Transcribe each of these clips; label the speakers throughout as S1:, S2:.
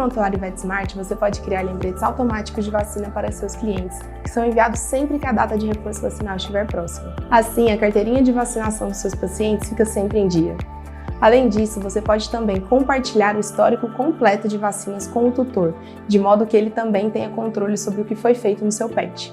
S1: Prontuário VetSmart, você pode criar lembretes automáticos de vacina para seus clientes, que são enviados sempre que a data de reforço vacinal estiver próxima. Assim, a carteirinha de vacinação dos seus pacientes fica sempre em dia. Além disso, você pode também compartilhar o histórico completo de vacinas com o tutor, de modo que ele também tenha controle sobre o que foi feito no seu pet.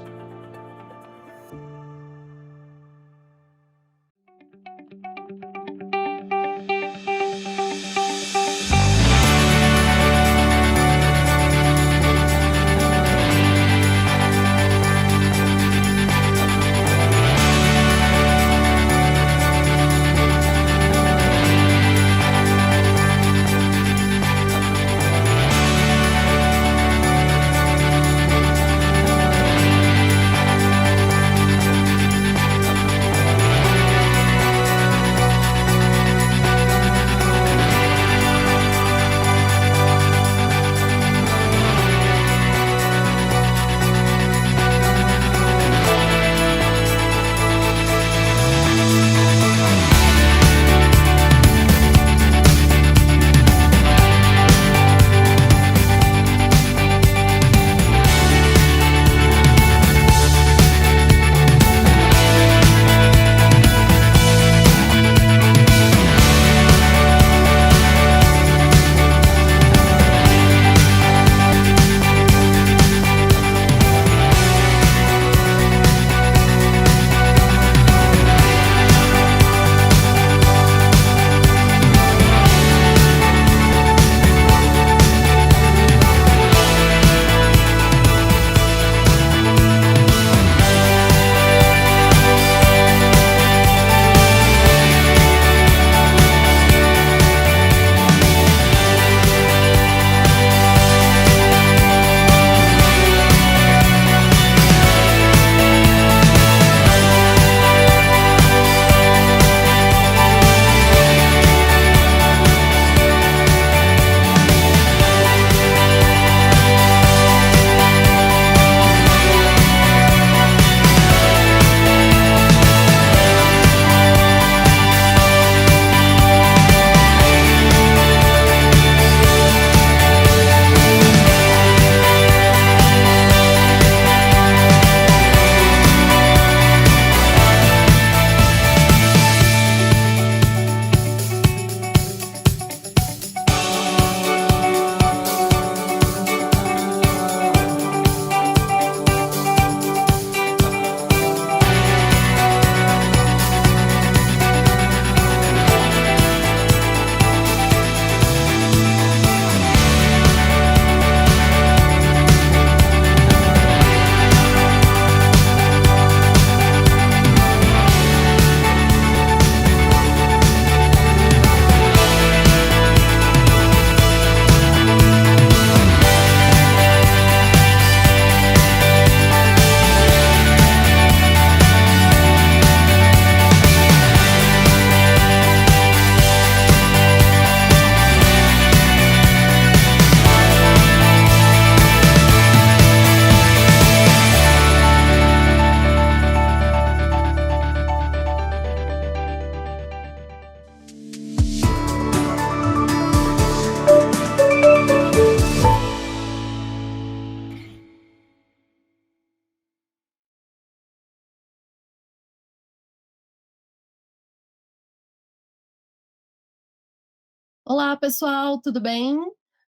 S2: Olá, pessoal, tudo bem?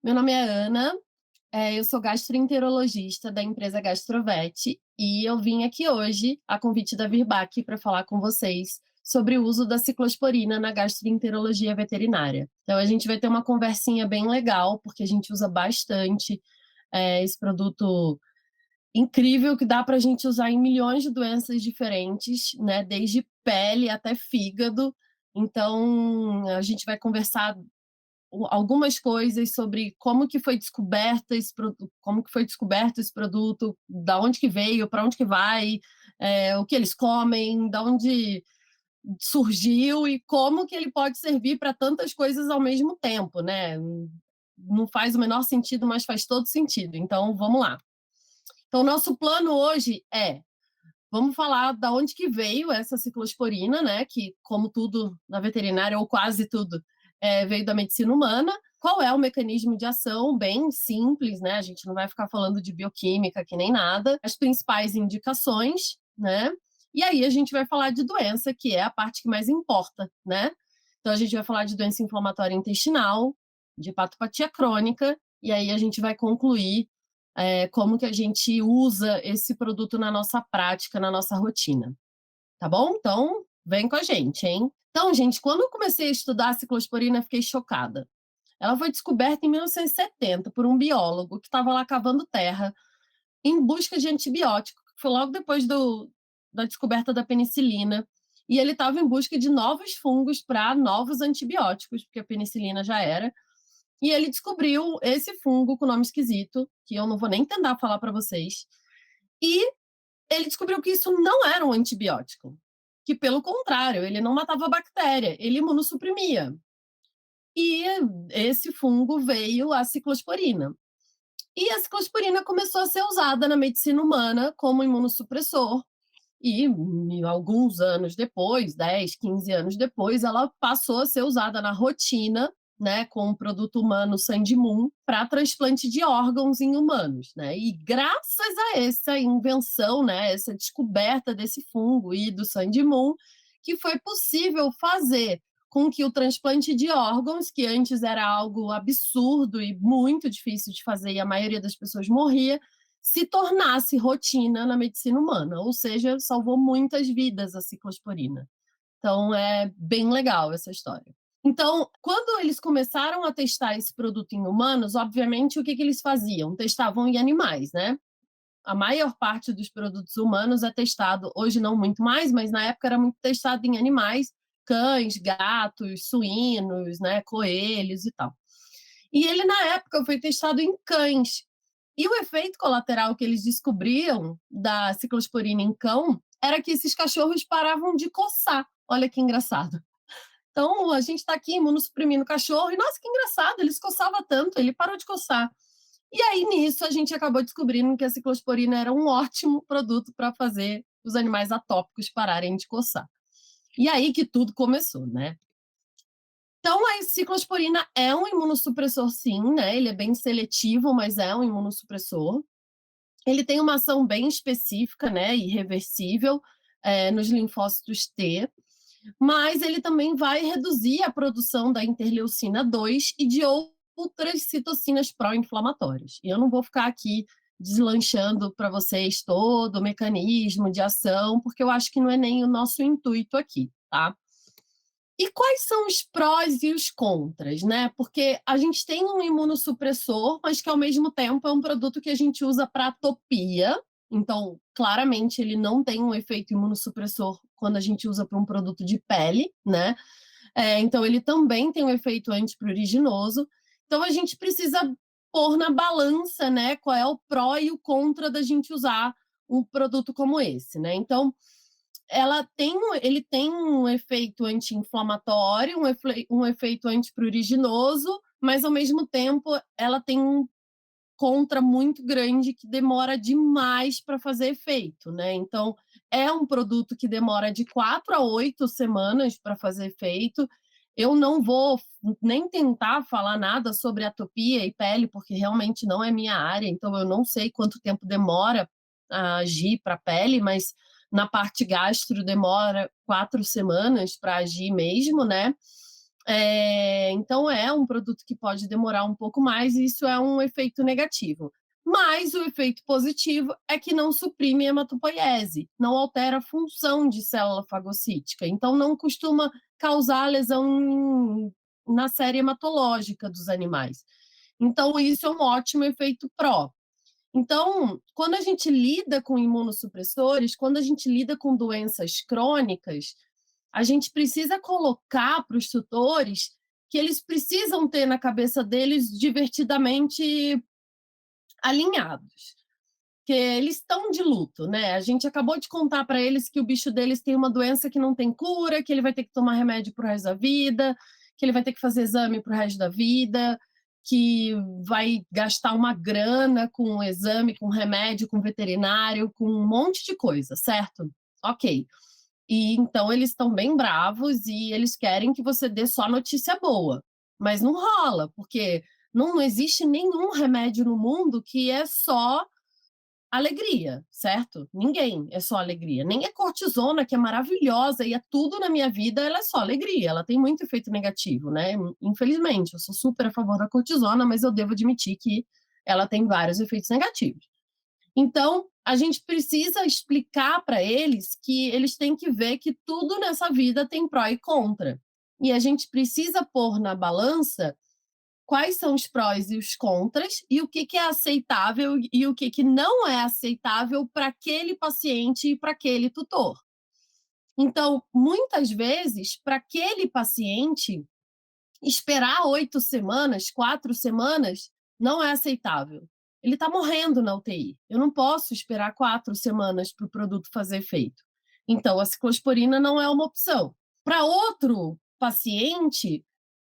S2: Meu nome é Ana, eu sou gastroenterologista da empresa Gastrovet e eu vim aqui hoje, a convite da Virbac, para falar com vocês sobre o uso da ciclosporina na gastroenterologia veterinária. Então, a gente vai ter uma conversinha bem legal, porque a gente usa bastante esse produto incrível que dá para a gente usar em milhões de doenças diferentes, né? Desde pele até fígado. Então, a gente vai conversar algumas coisas sobre como que foi descoberta esse produto, como que foi descoberto esse produto, da onde que veio, para onde que vai, o que eles comem, da onde surgiu e como que ele pode servir para tantas coisas ao mesmo tempo, né? Não faz o menor sentido, mas faz todo sentido. Então, vamos lá. Então, nosso plano hoje vamos falar da onde que veio essa ciclosporina, né? Que, como tudo na veterinária, ou quase tudo, veio da medicina humana. qual é o mecanismo de ação, bem simples, né? A gente não vai ficar falando de bioquímica que nem nada. As principais indicações, né? E aí a gente vai falar de doença, que é a parte que mais importa, né? Então a gente vai falar de doença inflamatória intestinal, de hepatopatia crônica, e aí a gente vai concluir como que a gente usa esse produto na nossa prática, na nossa rotina. Tá bom? Então, vem com a gente, hein? Então, gente, quando eu comecei a estudar a ciclosporina, eu fiquei chocada. Ela foi descoberta em 1970 por um biólogo que estava lá cavando terra em busca de antibiótico, que foi logo depois da descoberta da penicilina. E ele estava em busca de novos fungos para novos antibióticos, porque a penicilina já era. E ele descobriu esse fungo com nome esquisito, que eu não vou nem tentar falar para vocês. E ele descobriu que isso não era um antibiótico, que pelo contrário, ele não matava a bactéria, ele imunossuprimia. E esse fungo veio a ciclosporina. E a ciclosporina começou a ser usada na medicina humana como imunossupressor. E alguns anos depois, 10, 15 anos depois, ela passou a ser usada na rotina, né, com o produto humano Sandimun para transplante de órgãos em humanos, né? E graças a essa invenção, né, essa descoberta desse fungo e do Sandimun, que foi possível fazer com que o transplante de órgãos, que antes era algo absurdo e muito difícil de fazer e a maioria das pessoas morria, se tornasse rotina na medicina humana, ou seja, salvou muitas vidas a ciclosporina. Então, é bem legal essa história. Então, quando eles começaram a testar esse produto em humanos, obviamente, o que eles faziam? Testavam em animais, né? A maior parte dos produtos humanos é testado, hoje não muito mais, mas na época era muito testado em animais, cães, gatos, suínos, né, coelhos e tal. E ele, na época, foi testado em cães. E o efeito colateral que eles descobriam da ciclosporina em cão era que esses cachorros paravam de coçar. Olha que engraçado. Então, a gente está aqui imunossuprimindo o cachorro e, nossa, que engraçado, ele se coçava tanto, ele parou de coçar. E aí, nisso, a gente acabou descobrindo que a ciclosporina era um ótimo produto para fazer os animais atópicos pararem de coçar. E aí que tudo começou, né? Então, a ciclosporina é um imunossupressor, sim, né? Ele é bem seletivo, mas é um imunossupressor. Ele tem uma ação bem específica, né? Irreversível nos linfócitos T, mas ele também vai reduzir a produção da interleucina 2 e de outras citocinas pró-inflamatórias. E eu não vou ficar aqui deslanchando para vocês todo o mecanismo de ação, porque eu acho que não é nem o nosso intuito aqui, tá? E quais são os prós e os contras, né? Porque a gente tem um imunossupressor, mas que ao mesmo tempo é um produto que a gente usa para atopia. Então, claramente, ele não tem um efeito imunossupressor quando a gente usa para um produto de pele, né? Então, ele também tem um efeito antipruriginoso. Então, a gente precisa pôr na balança, né? Qual é o pró e o contra da gente usar um produto como esse, né? Então, ele tem um efeito anti-inflamatório, um efeito antipruriginoso, mas ao mesmo tempo ela tem um contra muito grande que demora demais para fazer efeito, né? Então, é um produto que demora de 4 a 8 semanas para fazer efeito. Eu não vou nem tentar falar nada sobre atopia e pele, porque realmente não é minha área, então eu não sei quanto tempo demora a agir para a pele, mas na parte gastro demora 4 semanas para agir mesmo, né? Então é um produto que pode demorar um pouco mais e isso é um efeito negativo. Mas o efeito positivo é que não suprime a hematopoiese, não altera a função de célula fagocítica, então não costuma causar lesão na série hematológica dos animais. Então isso é um ótimo efeito pró. Então, quando a gente lida com imunossupressores, quando a gente lida com doenças crônicas, a gente precisa colocar para os tutores que eles precisam ter na cabeça deles divertidamente alinhados, que eles estão de luto, né? A gente acabou de contar para eles que o bicho deles tem uma doença que não tem cura, que ele vai ter que tomar remédio para o resto da vida, que ele vai ter que fazer exame para o resto da vida, que vai gastar uma grana com um exame, com remédio, com veterinário, com um monte de coisa, certo? Ok. E então eles estão bem bravos e eles querem que você dê só notícia boa. mas não rola, porque não existe nenhum remédio no mundo que é só alegria, certo? Ninguém é só alegria. Nem a cortisona, que é maravilhosa e é tudo na minha vida, ela é só alegria. Ela tem muito efeito negativo, né? Infelizmente, eu sou super a favor da cortisona, mas eu devo admitir que ela tem vários efeitos negativos. Então, a gente precisa explicar para eles que eles têm que ver que tudo nessa vida tem pró e contra. E a gente precisa pôr na balança quais são os prós e os contras e o que é aceitável e o que não é aceitável para aquele paciente e para aquele tutor. Então, muitas vezes, para aquele paciente, esperar 8 semanas, 4 semanas, não é aceitável. Ele está morrendo na UTI. Eu não posso esperar 4 semanas para o produto fazer efeito. Então, a ciclosporina não é uma opção. Para outro paciente,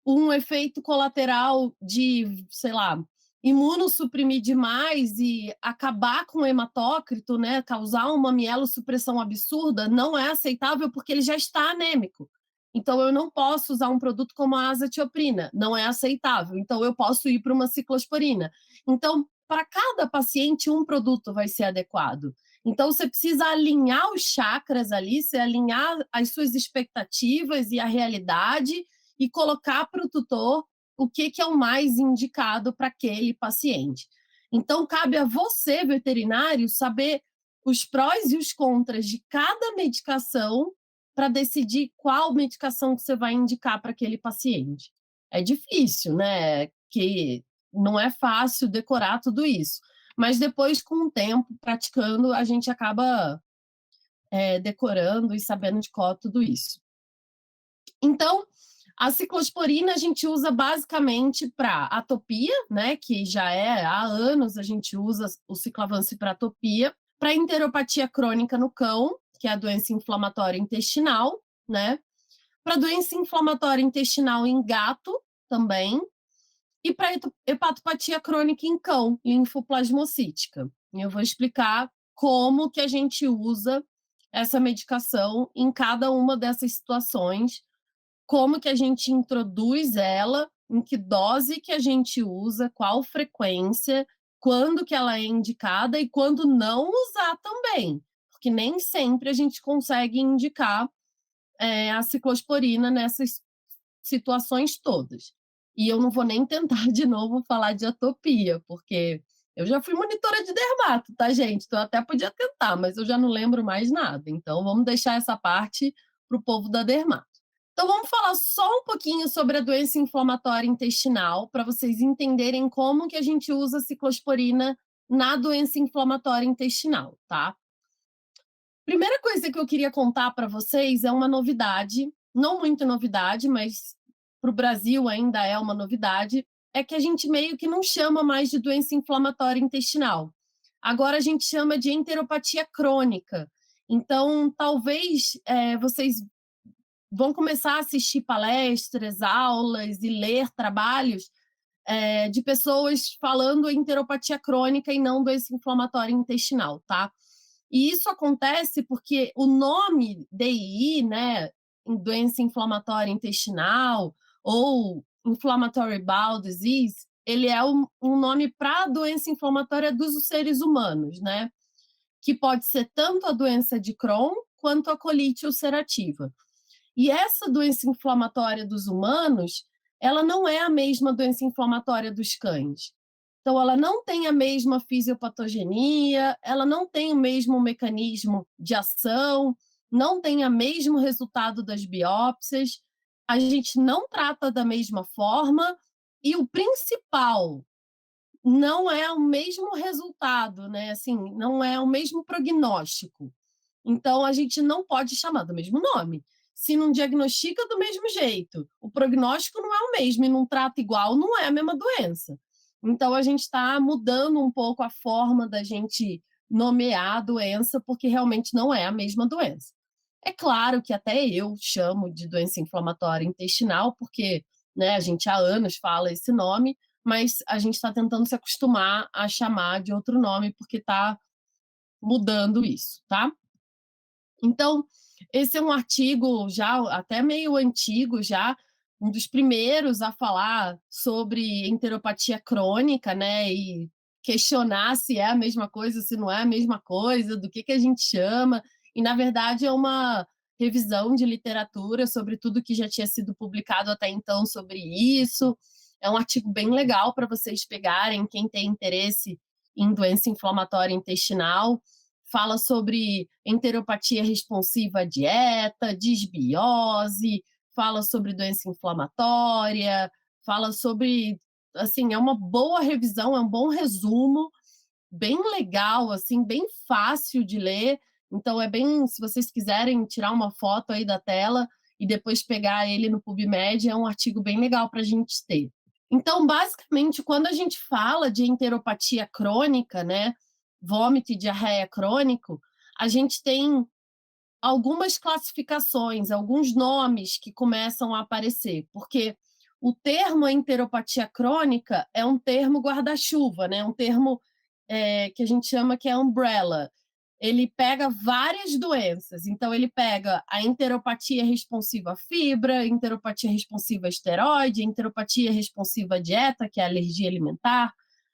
S2: um efeito colateral de, sei lá, imunossuprimir demais e acabar com o hematócrito, né, causar uma mielossupressão absurda, não é aceitável porque ele já está anêmico. Então, eu não posso usar um produto como a azatioprina, não é aceitável. Então, eu posso ir para uma ciclosporina. Então, para cada paciente, um produto vai ser adequado. Então, você precisa alinhar os chakras ali, você alinhar as suas expectativas e a realidade e colocar para o tutor o que é o mais indicado para aquele paciente. Então, cabe a você, veterinário, saber os prós e os contras de cada medicação para decidir qual medicação que você vai indicar para aquele paciente. É difícil, né? Que não é fácil decorar tudo isso. Mas depois, com o tempo, praticando, a gente acaba decorando e sabendo de cor tudo isso. Então, a ciclosporina a gente usa basicamente para atopia, né? Que já há anos a gente usa o ciclavance para atopia, para enteropatia crônica no cão, que é a doença inflamatória intestinal, né? Para doença inflamatória intestinal em gato também, e para hepatopatia crônica em cão, linfoplasmocítica. E eu vou explicar como que a gente usa essa medicação em cada uma dessas situações, como que a gente introduz ela, em que dose que a gente usa, qual frequência, quando que ela é indicada e quando não usar também, porque nem sempre a gente consegue indicar a ciclosporina nessas situações todas. E eu não vou nem tentar de novo falar de atopia, porque eu já fui monitora de dermato, tá, gente? Então eu até podia tentar, mas eu já não lembro mais nada. Então vamos deixar essa parte para o povo da dermato. Então vamos falar só um pouquinho sobre a doença inflamatória intestinal, para vocês entenderem como que a gente usa a ciclosporina na doença inflamatória intestinal, tá? Primeira coisa que eu queria contar para vocês é uma novidade, não muito novidade, mas para o Brasil ainda é uma novidade, é que a gente meio que não chama mais de doença inflamatória intestinal. Agora a gente chama de enteropatia crônica. Então, talvez vocês vão começar a assistir palestras, aulas e ler trabalhos de pessoas falando enteropatia crônica e não doença inflamatória intestinal, tá? E isso acontece porque o nome DII, né, doença inflamatória intestinal ou inflammatory bowel disease, ele é um nome para a doença inflamatória dos seres humanos, né? Que pode ser tanto a doença de Crohn quanto a colite ulcerativa. E essa doença inflamatória dos humanos, ela não é a mesma doença inflamatória dos cães. Então, ela não tem a mesma fisiopatogenia, ela não tem o mesmo mecanismo de ação, não tem o mesmo resultado das biópsias, a gente não trata da mesma forma e o principal, não é o mesmo resultado, né? Assim, não é o mesmo prognóstico. Então, a gente não pode chamar do mesmo nome. Se não diagnostica do mesmo jeito, o prognóstico não é o mesmo e não trata igual, não é a mesma doença. Então, a gente está mudando um pouco a forma da gente nomear a doença, porque realmente não é a mesma doença. É claro que até eu chamo de doença inflamatória intestinal, porque né, a gente há anos fala esse nome, mas a gente está tentando se acostumar a chamar de outro nome, porque está mudando isso, tá? Então, esse é um artigo já até meio antigo já, um dos primeiros a falar sobre enteropatia crônica, né, e questionar se é a mesma coisa, se não é a mesma coisa, do que a gente chama, e na verdade é uma revisão de literatura sobre tudo que já tinha sido publicado até então sobre isso. É um artigo bem legal para vocês pegarem, quem tem interesse em doença inflamatória intestinal. Fala sobre enteropatia responsiva à dieta, disbiose, fala sobre doença inflamatória, fala sobre, assim, é uma boa revisão, é um bom resumo, bem legal, assim, bem fácil de ler. Então é bem, se vocês quiserem tirar uma foto aí da tela e depois pegar ele no PubMed, é um artigo bem legal para a gente ter. Então, basicamente, quando a gente fala de enteropatia crônica, né, vômito e diarreia crônico, a gente tem algumas classificações, alguns nomes que começam a aparecer, porque o termo enteropatia crônica é um termo guarda-chuva, né? Um termo que a gente chama que é umbrella. Ele pega várias doenças, então ele pega a enteropatia responsiva à fibra, enteropatia responsiva a esteroide, enteropatia responsiva à dieta, que é a alergia alimentar,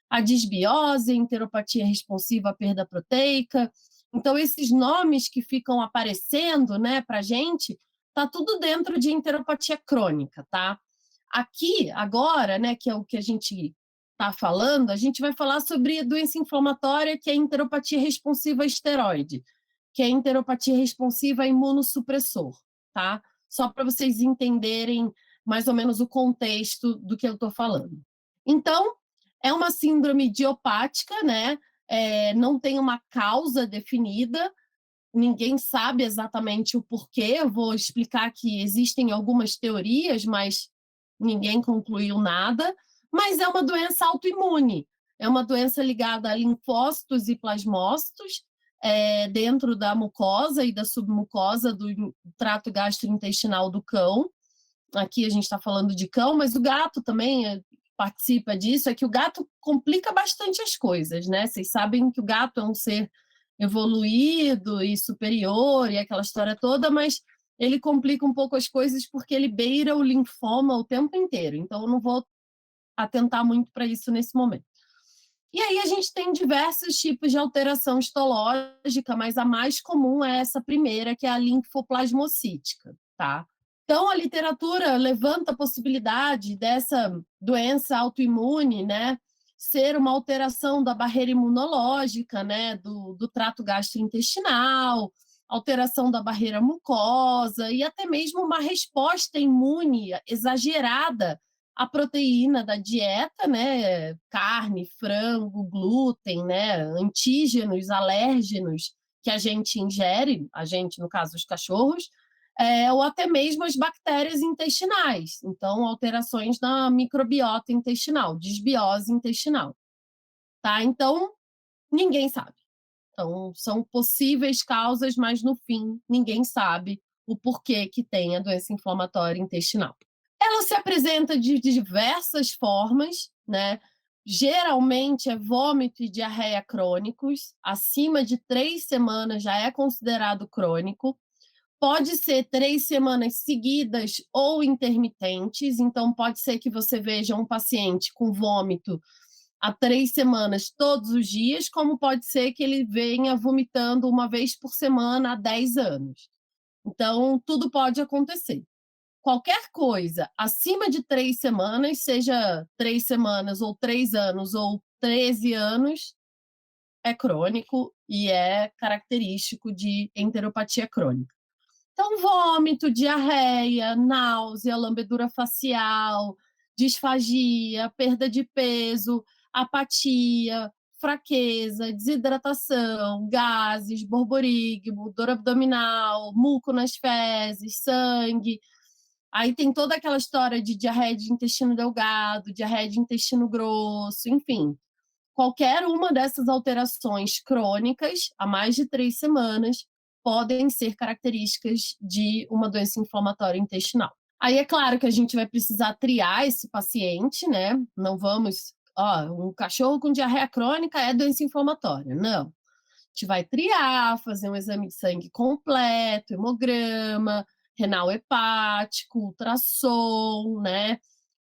S2: a disbiose, enteropatia responsiva à perda proteica. Então, esses nomes que ficam aparecendo, né, para a gente, tá tudo dentro de enteropatia crônica, tá? Aqui, agora, né, que é o que a gente está falando, a gente vai falar sobre doença inflamatória, que é enteropatia responsiva a esteroide, que é enteropatia responsiva a imunossupressor, tá? Só para vocês entenderem mais ou menos o contexto do que eu estou falando. Então, é uma síndrome idiopática, né? Não tem uma causa definida, ninguém sabe exatamente o porquê. Eu vou explicar que existem algumas teorias, mas ninguém concluiu nada. Mas é uma doença autoimune, é uma doença ligada a linfócitos e plasmócitos dentro da mucosa e da submucosa do trato gastrointestinal do cão. Aqui a gente está falando de cão, mas o gato também participa disso. É que o gato complica bastante as coisas, né? Vocês sabem que o gato é um ser evoluído e superior e aquela história toda, mas ele complica um pouco as coisas porque ele beira o linfoma o tempo inteiro. Então, eu não vou atentar muito para isso nesse momento. E aí a gente tem diversos tipos de alteração histológica, mas a mais comum é essa primeira, que é a linfoplasmocítica, tá? Então, a literatura levanta a possibilidade dessa doença autoimune, né, ser uma alteração da barreira imunológica, né, do trato gastrointestinal, alteração da barreira mucosa e até mesmo uma resposta imune exagerada à proteína da dieta, né, carne, frango, glúten, né, antígenos, alérgenos que a gente ingere, a gente, no caso, os cachorros, ou até mesmo as bactérias intestinais. Então, alterações na microbiota intestinal, disbiose intestinal. Tá? Então, ninguém sabe. Então, são possíveis causas, mas no fim, ninguém sabe o porquê que tem a doença inflamatória intestinal. Ela se apresenta de diversas formas, né? Geralmente é vômito e diarreia crônicos, acima de 3 semanas já é considerado crônico. Pode ser 3 semanas seguidas ou intermitentes, então pode ser que você veja um paciente com vômito há 3 semanas todos os dias, como pode ser que ele venha vomitando uma vez por semana há 10 anos. Então, tudo pode acontecer. Qualquer coisa acima de 3 semanas, seja 3 semanas ou 3 anos ou 13 anos, é crônico e é característico de enteropatia crônica. Então, vômito, diarreia, náusea, lambedura facial, disfagia, perda de peso, apatia, fraqueza, desidratação, gases, borborigmo, dor abdominal, muco nas fezes, sangue. Aí tem toda aquela história de diarreia de intestino delgado, diarreia de intestino grosso, enfim. Qualquer uma dessas alterações crônicas, há mais de 3 semanas, podem ser características de uma doença inflamatória intestinal. Aí é claro que a gente vai precisar triar esse paciente, né? Não vamos, um cachorro com diarreia crônica é doença inflamatória. Não. A gente vai triar, fazer um exame de sangue completo, hemograma, renal hepático, ultrassom, né?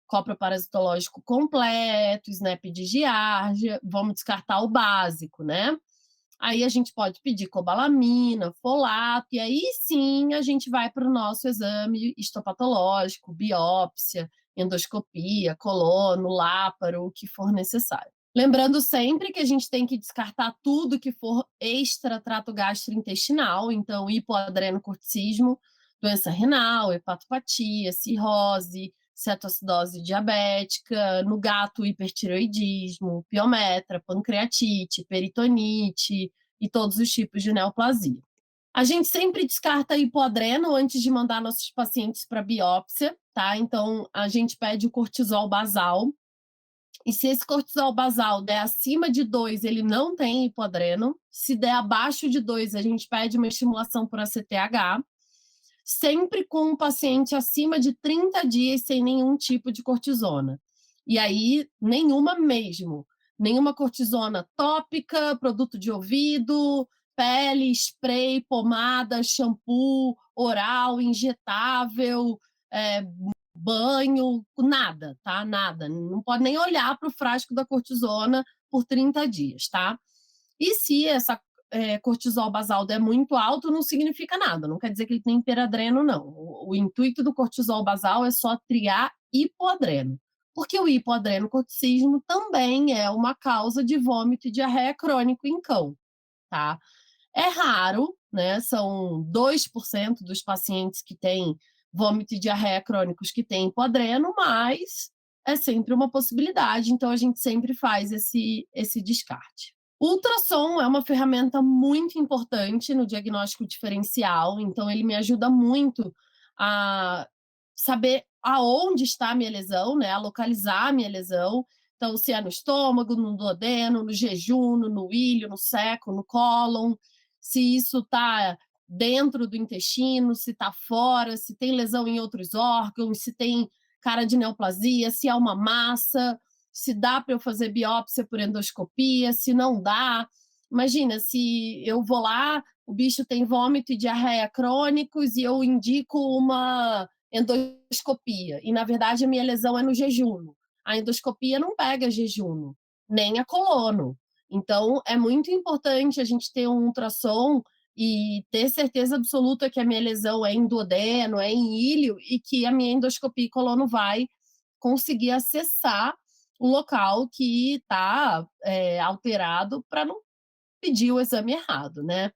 S2: Copro parasitológico completo, SNAP de giardia, vamos descartar o básico, né? Aí a gente pode pedir cobalamina, folato, e aí sim a gente vai para o nosso exame histopatológico, biópsia, endoscopia, colono, láparo, o que for necessário. Lembrando sempre que a gente tem que descartar tudo que for extra-trato gastrointestinal, então hipoadrenocorticismo, doença renal, hepatopatia, cirrose, cetoacidose diabética, no gato hipertireoidismo, piometra, pancreatite, peritonite e todos os tipos de neoplasia. A gente sempre descarta hipoadreno antes de mandar nossos pacientes para biópsia, tá? Então, a gente pede o cortisol basal. E se esse cortisol basal der acima de 2, ele não tem hipoadreno. Se der abaixo de 2, a gente pede uma estimulação por ACTH. Sempre com um paciente acima de 30 dias sem nenhum tipo de cortisona. E aí, nenhuma mesmo. Nenhuma cortisona tópica, produto de ouvido, pele, spray, pomada, shampoo, oral, injetável, banho, nada, tá? Nada. Não pode nem olhar para o frasco da cortisona por 30 dias, tá? E se essa cortisol basal é muito alto, não significa nada, não quer dizer que ele tem hiperadreno, não. O intuito do cortisol basal é só triar hipoadreno, porque o hipoadrenocorticismo também é uma causa de vômito e diarreia crônico em cão, tá? É raro, né? São 2% dos pacientes que têm vômito e diarreia crônicos que têm hipoadreno, mas é sempre uma possibilidade, então a gente sempre faz esse descarte. O ultrassom é uma ferramenta muito importante no diagnóstico diferencial, então ele me ajuda muito a saber aonde está a minha lesão, né? A localizar a minha lesão. Então, se é no estômago, no duodeno, no jejum, no ilho, no seco, no cólon, se isso está dentro do intestino, se está fora, se tem lesão em outros órgãos, se tem cara de neoplasia, se é uma massa, se dá para eu fazer biópsia por endoscopia, se não dá. Imagina, se eu vou lá, o bicho tem vômito e diarreia crônicos e eu indico uma endoscopia, e na verdade a minha lesão é no jejum. A endoscopia não pega jejum, nem a colono. Então, é muito importante a gente ter um ultrassom e ter certeza absoluta que a minha lesão é em duodeno, é em ilho, e que a minha endoscopia e colono vai conseguir acessar o local que está alterado para não pedir o exame errado, né?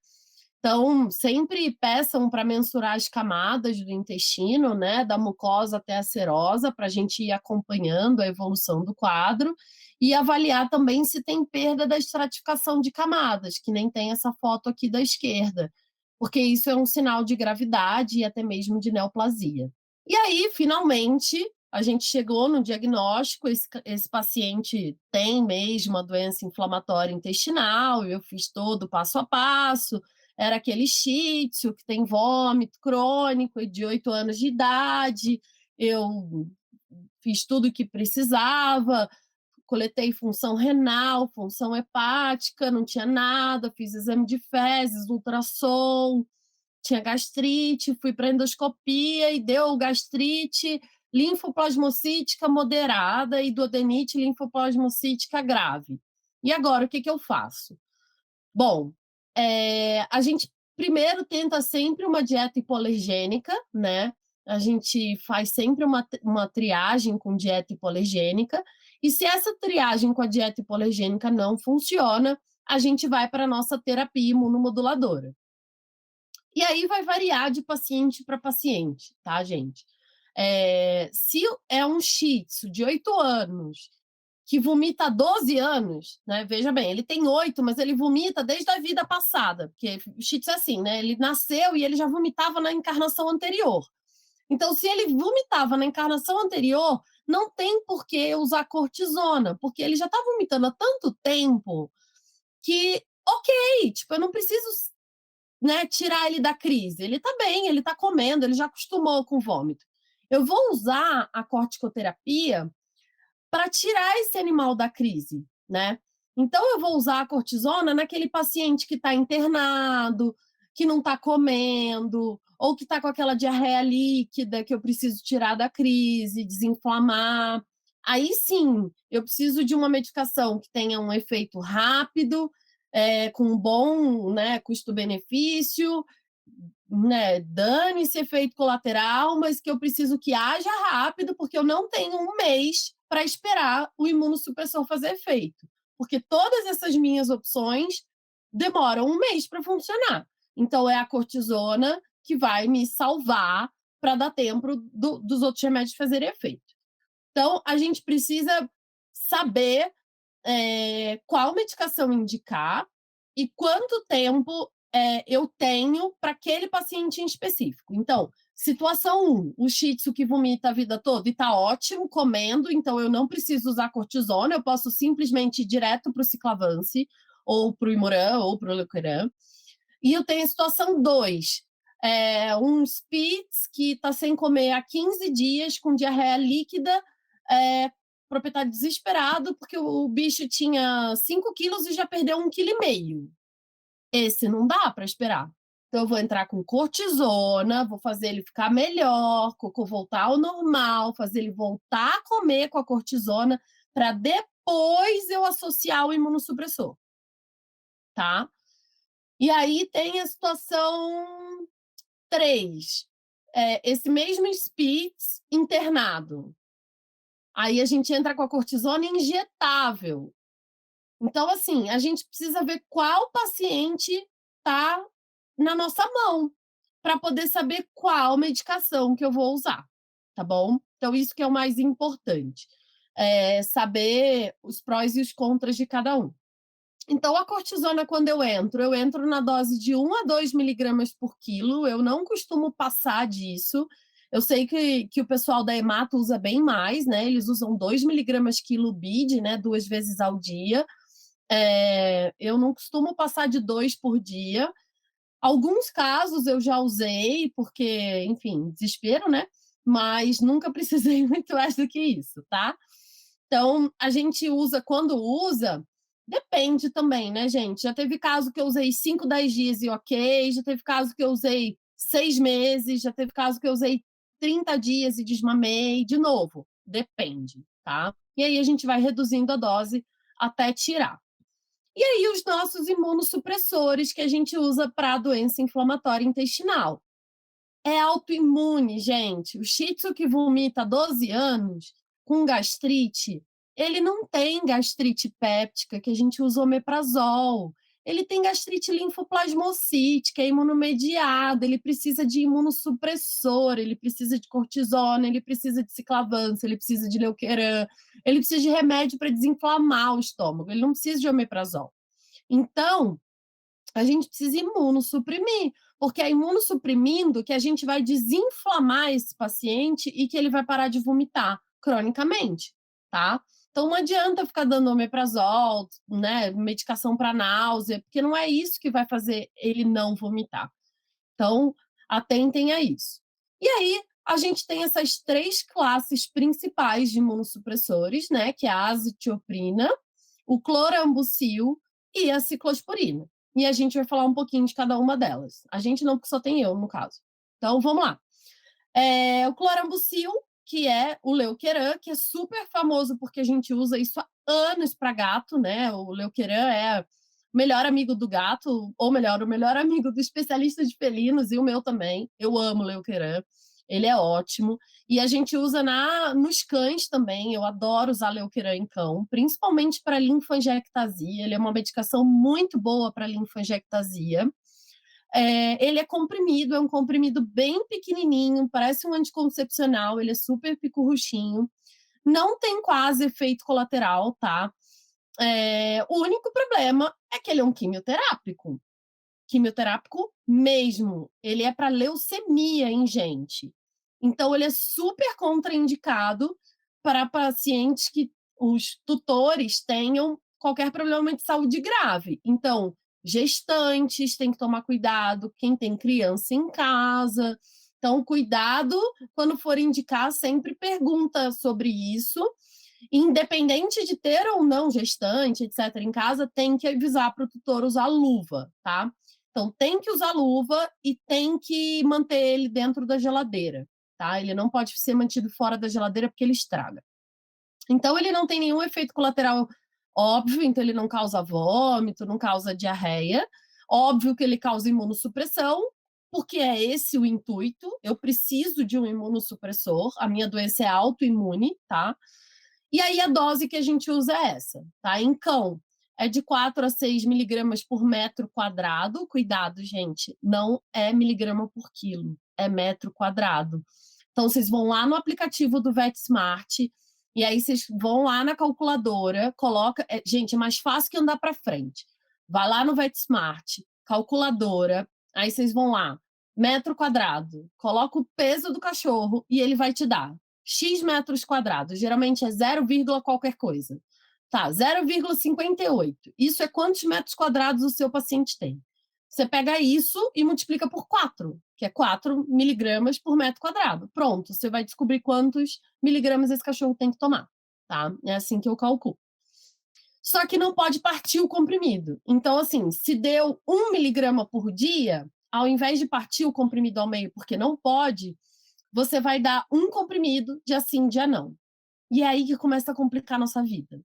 S2: Então, sempre peçam para mensurar as camadas do intestino, né, da mucosa até a serosa, para a gente ir acompanhando a evolução do quadro e avaliar também se tem perda da estratificação de camadas, que nem tem essa foto aqui da esquerda, porque isso é um sinal de gravidade e até mesmo de neoplasia. E aí, finalmente, a gente chegou no diagnóstico, esse paciente tem mesmo uma doença inflamatória intestinal, eu fiz todo o passo a passo, era aquele shih tzu que tem vômito crônico e de 8 anos de idade, eu fiz tudo o que precisava, coletei função renal, função hepática, não tinha nada, fiz exame de fezes, ultrassom, tinha gastrite, fui para endoscopia e deu gastrite linfoplasmocítica moderada e duodenite linfoplasmocítica grave. E agora, o que eu faço? Bom, a gente primeiro tenta sempre uma dieta hipoalergênica, né? A gente faz sempre uma triagem com dieta hipoalergênica, e se essa triagem com a dieta hipoalergênica não funciona, a gente vai para a nossa terapia imunomoduladora. E aí vai variar de paciente para paciente, tá, gente? Se é um shih tzu de 8 anos que vomita há 12 anos, né? Veja bem, ele tem 8, mas ele vomita desde a vida passada, porque o shih tzu é assim, né? Ele nasceu e ele já vomitava na encarnação anterior. Então, se ele vomitava na encarnação anterior, não tem por que usar cortisona, porque ele já está vomitando há tanto tempo que, ok, tipo, eu não preciso, né, tirar ele da crise. Ele está bem, ele está comendo, ele já acostumou com vômito. Eu vou usar a corticoterapia para tirar esse animal da crise, né? Então, eu vou usar a cortisona naquele paciente que está internado, que não está comendo, ou que está com aquela diarreia líquida que eu preciso tirar da crise, desinflamar. Aí sim, eu preciso de uma medicação que tenha um efeito rápido, com um bom, né, custo-benefício, né, dane-se efeito colateral, mas que eu preciso que haja rápido, porque eu não tenho um mês para esperar o imunossupressor fazer efeito. Porque todas essas minhas opções demoram um mês para funcionar. Então, é a cortisona que vai me salvar para dar tempo dos outros remédios fazerem efeito. Então, a gente precisa saber qual medicação indicar e quanto tempo eu tenho para aquele paciente em específico. Então, situação 1, o shih tzu que vomita a vida toda e está ótimo comendo, então eu não preciso usar cortisona, eu posso simplesmente ir direto para o ciclavance, ou para o Imuran, ou para o Leukeran. E eu tenho a situação 2, um Spitz que está sem comer há 15 dias, com diarreia líquida, o proprietário desesperado, porque o bicho tinha 5 quilos e já perdeu 1,5 kg. Esse não dá para esperar. Então, eu vou entrar com cortisona, vou fazer ele ficar melhor, cocô voltar ao normal, fazer ele voltar a comer com a cortisona, para depois eu associar o imunossupressor, tá? E aí tem a situação 3, esse mesmo Spitz internado. Aí a gente entra com a cortisona injetável. Então, assim, a gente precisa ver qual paciente está na nossa mão para poder saber qual medicação que eu vou usar, tá bom? Então, isso que é o mais importante, saber os prós e os contras de cada um. Então, a cortisona, quando eu entro na dose de 1 a 2 miligramas por quilo, eu não costumo passar disso. Eu sei que o pessoal da Hemato usa bem mais, né? Eles usam 2 miligramas quilo BID, né? 2 vezes ao dia. Eu não costumo passar de 2 por dia. Alguns casos eu já usei, porque, enfim, desespero, né? Mas nunca precisei muito mais do que isso, tá? Então, a gente usa, quando usa, depende também, né, gente? Já teve caso que eu usei 5, 10 dias e ok, já teve caso que eu usei 6 meses, já teve caso que eu usei 30 dias e desmamei, de novo, depende, tá? E aí a gente vai reduzindo a dose até tirar. E aí os nossos imunossupressores que a gente usa para doença inflamatória intestinal. É autoimune, gente. O shih tzu que vomita há 12 anos com gastrite, ele não tem gastrite péptica, que a gente usa omeprazol. Ele tem gastrite linfoplasmocítica, é imunomediada, ele precisa de imunossupressor, ele precisa de cortisona, ele precisa de ciclavance, ele precisa de leukeran, ele precisa de remédio para desinflamar o estômago, ele não precisa de omeprazol. Então, a gente precisa imunossuprimir, porque é imunossuprimindo que a gente vai desinflamar esse paciente e que ele vai parar de vomitar cronicamente, tá? Então não adianta ficar dando omeprazol, né, medicação para náusea, porque não é isso que vai fazer ele não vomitar. Então, atentem a isso. E aí, a gente tem essas 3 classes principais de imunossupressores, né, que é a azitioprina, o clorambucil e a ciclosporina. E a gente vai falar um pouquinho de cada uma delas. A gente não, porque só tem eu, no caso. Então, vamos lá. O clorambucil, que é o leukeran, que é super famoso porque a gente usa isso há anos para gato, né? O leukeran é o melhor amigo do gato, ou melhor, o melhor amigo do especialista de felinos, e o meu também. Eu amo o leukeran. Ele é ótimo. E a gente usa nos cães também. Eu adoro usar leukeran em cão, principalmente para linfangiectasia. Ele é uma medicação muito boa para linfangiectasia. Ele é comprimido, é um comprimido bem pequenininho, parece um anticoncepcional, ele é super picurruchinho. Não tem quase efeito colateral, tá? O único problema é que ele é um quimioterápico. Quimioterápico mesmo. Ele é para leucemia em gente. Então, ele é super contraindicado para pacientes que os tutores tenham qualquer problema de saúde grave. Então, gestantes têm que tomar cuidado, quem tem criança em casa. Então, cuidado quando for indicar, sempre pergunta sobre isso. Independente de ter ou não gestante, etc., em casa, tem que avisar para o tutor usar luva, tá? Então, tem que usar luva e tem que manter ele dentro da geladeira, tá? Ele não pode ser mantido fora da geladeira porque ele estraga. Então, ele não tem nenhum efeito colateral óbvio, então ele não causa vômito, não causa diarreia. Óbvio que ele causa imunossupressão, porque é esse o intuito. Eu preciso de um imunossupressor, a minha doença é autoimune, tá? E aí a dose que a gente usa é essa, tá? Em cão, é de 4 a 6 miligramas por metro quadrado. Cuidado, gente, não é miligrama por quilo, é metro quadrado. Então, vocês vão lá no aplicativo do VetSmart, e aí vocês vão lá na calculadora, coloca... gente, é mais fácil que andar para frente. Vai lá no VetSmart, calculadora, aí vocês vão lá, metro quadrado, coloca o peso do cachorro e ele vai te dar X metros quadrados, geralmente é 0, qualquer coisa. Tá, 0,58. Isso é quantos metros quadrados o seu paciente tem. Você pega isso e multiplica por 4, que é 4 miligramas por metro quadrado. Pronto, você vai descobrir quantos miligramas esse cachorro tem que tomar, tá? É assim que eu calculo. Só que não pode partir o comprimido. Então, assim, se deu 1 miligrama por dia, ao invés de partir o comprimido ao meio, porque não pode, você vai dar um comprimido, dia sim, dia não. E é aí que começa a complicar a nossa vida.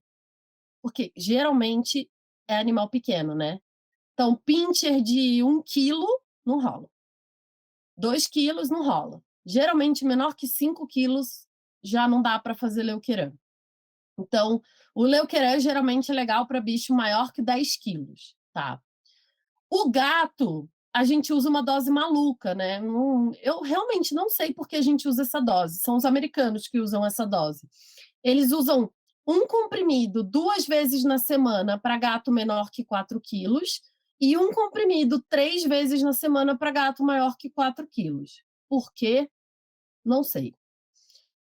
S2: Porque, geralmente, é animal pequeno, né? Então, pincher de 1 quilo, não rola. 2 quilos, não rola. Geralmente, menor que 5 quilos, já não dá para fazer leuqueran. Então, o leuqueran geralmente é legal para bicho maior que 10 quilos, tá? O gato, a gente usa uma dose maluca, né? Eu realmente não sei por que a gente usa essa dose. São os americanos que usam essa dose. Eles usam um comprimido 2 vezes na semana para gato menor que 4 quilos e um comprimido 3 vezes na semana para gato maior que 4 quilos. Por quê? Não sei.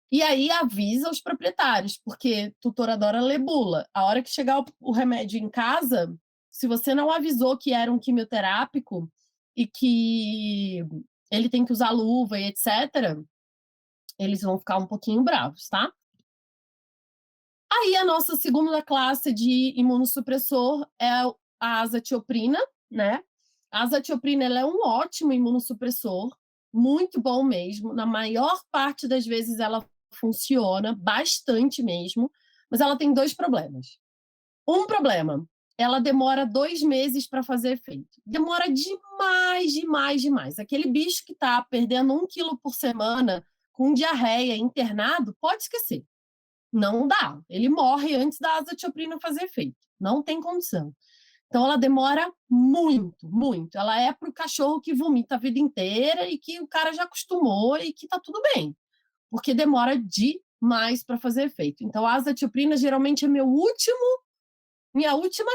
S2: E aí avisa os proprietários, porque tutor adora ler bula. A hora que chegar o remédio em casa, se você não avisou que era um quimioterápico e que ele tem que usar luva e etc., eles vão ficar um pouquinho bravos, tá? Aí a nossa segunda classe de imunossupressor é a azatioprina, né? A azatioprina ela é um ótimo imunossupressor, muito bom mesmo. Na maior parte das vezes ela funciona, bastante mesmo, mas ela tem 2 problemas. Um problema, ela demora 2 meses para fazer efeito. Demora demais, demais, demais. Aquele bicho que está perdendo 1 quilo por semana, com diarreia, internado, pode esquecer. Não dá. Ele morre antes da azatioprina fazer efeito. Não tem condição. Então, ela demora muito, muito. Ela é para o cachorro que vomita a vida inteira e que o cara já acostumou e que está tudo bem. Porque demora demais para fazer efeito. Então, a azatioprina geralmente é minha última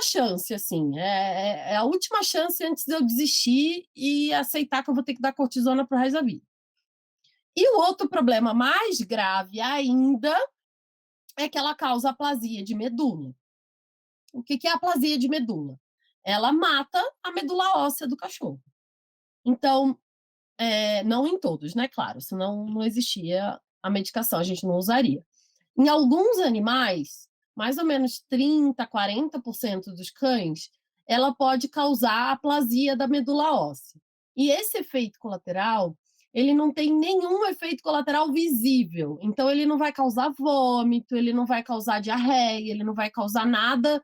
S2: chance, assim. É a última chance antes de eu desistir e aceitar que eu vou ter que dar cortisona pro resto da vida. E o outro problema mais grave ainda é que ela causa aplasia de medula. O que é a aplasia de medula? Ela mata a medula óssea do cachorro. Então, não em todos, né? Claro, senão não existia a medicação, a gente não usaria. Em alguns animais, mais ou menos 30%, 40% dos cães, ela pode causar aplasia da medula óssea. E esse efeito colateral, ele não tem nenhum efeito colateral visível. Então, ele não vai causar vômito, ele não vai causar diarreia, ele não vai causar nada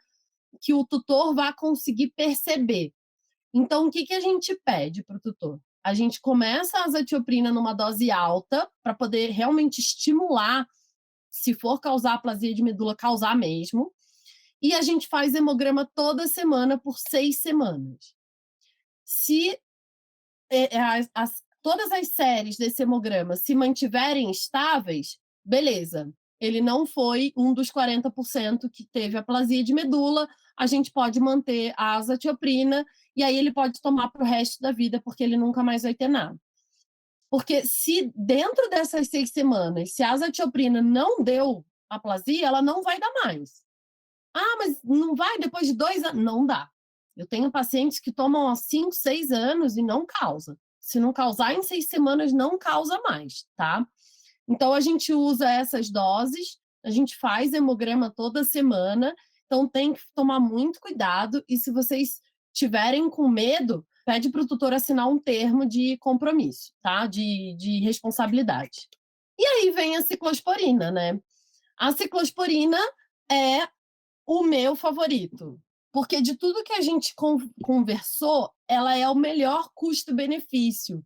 S2: que o tutor vá conseguir perceber. Então, o que a gente pede para o tutor? A gente começa a azatioprina numa dose alta para poder realmente estimular, se for causar aplasia de medula, causar mesmo. E a gente faz hemograma toda semana por 6 semanas. Se todas as séries desse hemograma se mantiverem estáveis, beleza. Ele não foi um dos 40% que teve aplasia de medula, a gente pode manter a azatioprina e aí ele pode tomar para o resto da vida, porque ele nunca mais vai ter nada. Porque se dentro dessas 6 semanas, se a azatioprina não deu aplasia, ela não vai dar mais. Ah, mas não vai depois de 2 anos? Não dá. Eu tenho pacientes que tomam há 5, 6 anos e não causa. Se não causar em 6 semanas, não causa mais, tá? Então, a gente usa essas doses, a gente faz hemograma toda semana, então tem que tomar muito cuidado. E se vocês tiverem com medo, pede para o tutor assinar um termo de compromisso, tá? De responsabilidade. E aí vem a ciclosporina, né? A ciclosporina é o meu favorito, porque de tudo que a gente conversou, ela é o melhor custo-benefício,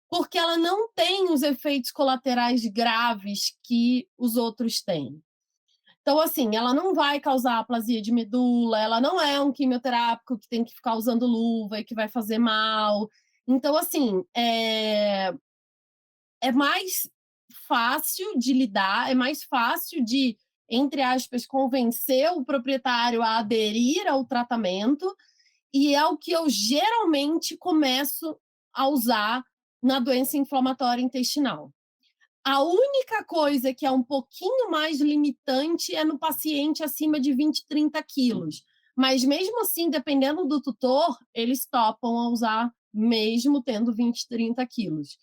S2: porque ela não tem os efeitos colaterais graves que os outros têm. Então, assim, ela não vai causar aplasia de medula, ela não é um quimioterápico que tem que ficar usando luva e que vai fazer mal. Então, assim, é mais fácil de lidar, é mais fácil de, entre aspas, convencer o proprietário a aderir ao tratamento, e é o que eu geralmente começo a usar na doença inflamatória intestinal. A única coisa que é um pouquinho mais limitante é no paciente acima de 20, 30 quilos. Mas mesmo assim, dependendo do tutor, eles topam a usar mesmo tendo 20, 30 quilos.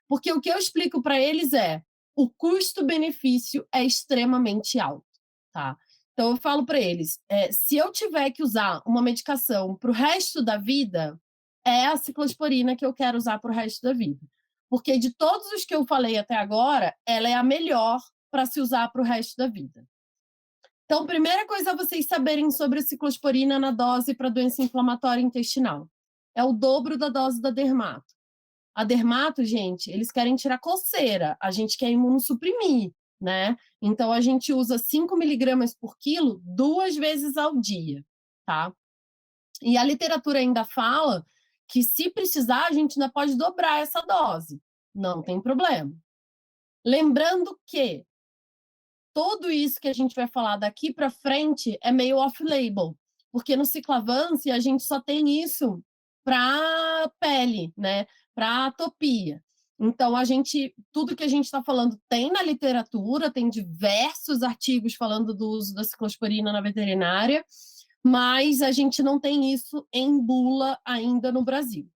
S2: Porque o que eu explico para eles é o custo-benefício é extremamente alto, tá? Então eu falo para eles, se eu tiver que usar uma medicação para o resto da vida, é a ciclosporina que eu quero usar para o resto da vida. Porque de todos os que eu falei até agora, ela é a melhor para se usar para o resto da vida. Então, primeira coisa a vocês saberem sobre a ciclosporina na dose para doença inflamatória intestinal. É o dobro da dose da dermato. A dermato, gente, eles querem tirar coceira, a gente quer imunossuprimir, né? Então, a gente usa 5 miligramas por quilo 2 vezes ao dia, tá? E a literatura ainda fala que, se precisar, a gente ainda pode dobrar essa dose. Não tem problema. Lembrando que tudo isso que a gente vai falar daqui para frente é meio off-label, porque no Ciclavance a gente só tem isso para pele, né? Para atopia. Então, tudo que a gente está falando tem na literatura, tem diversos artigos falando do uso da ciclosporina na veterinária, mas a gente não tem isso em bula ainda no Brasil.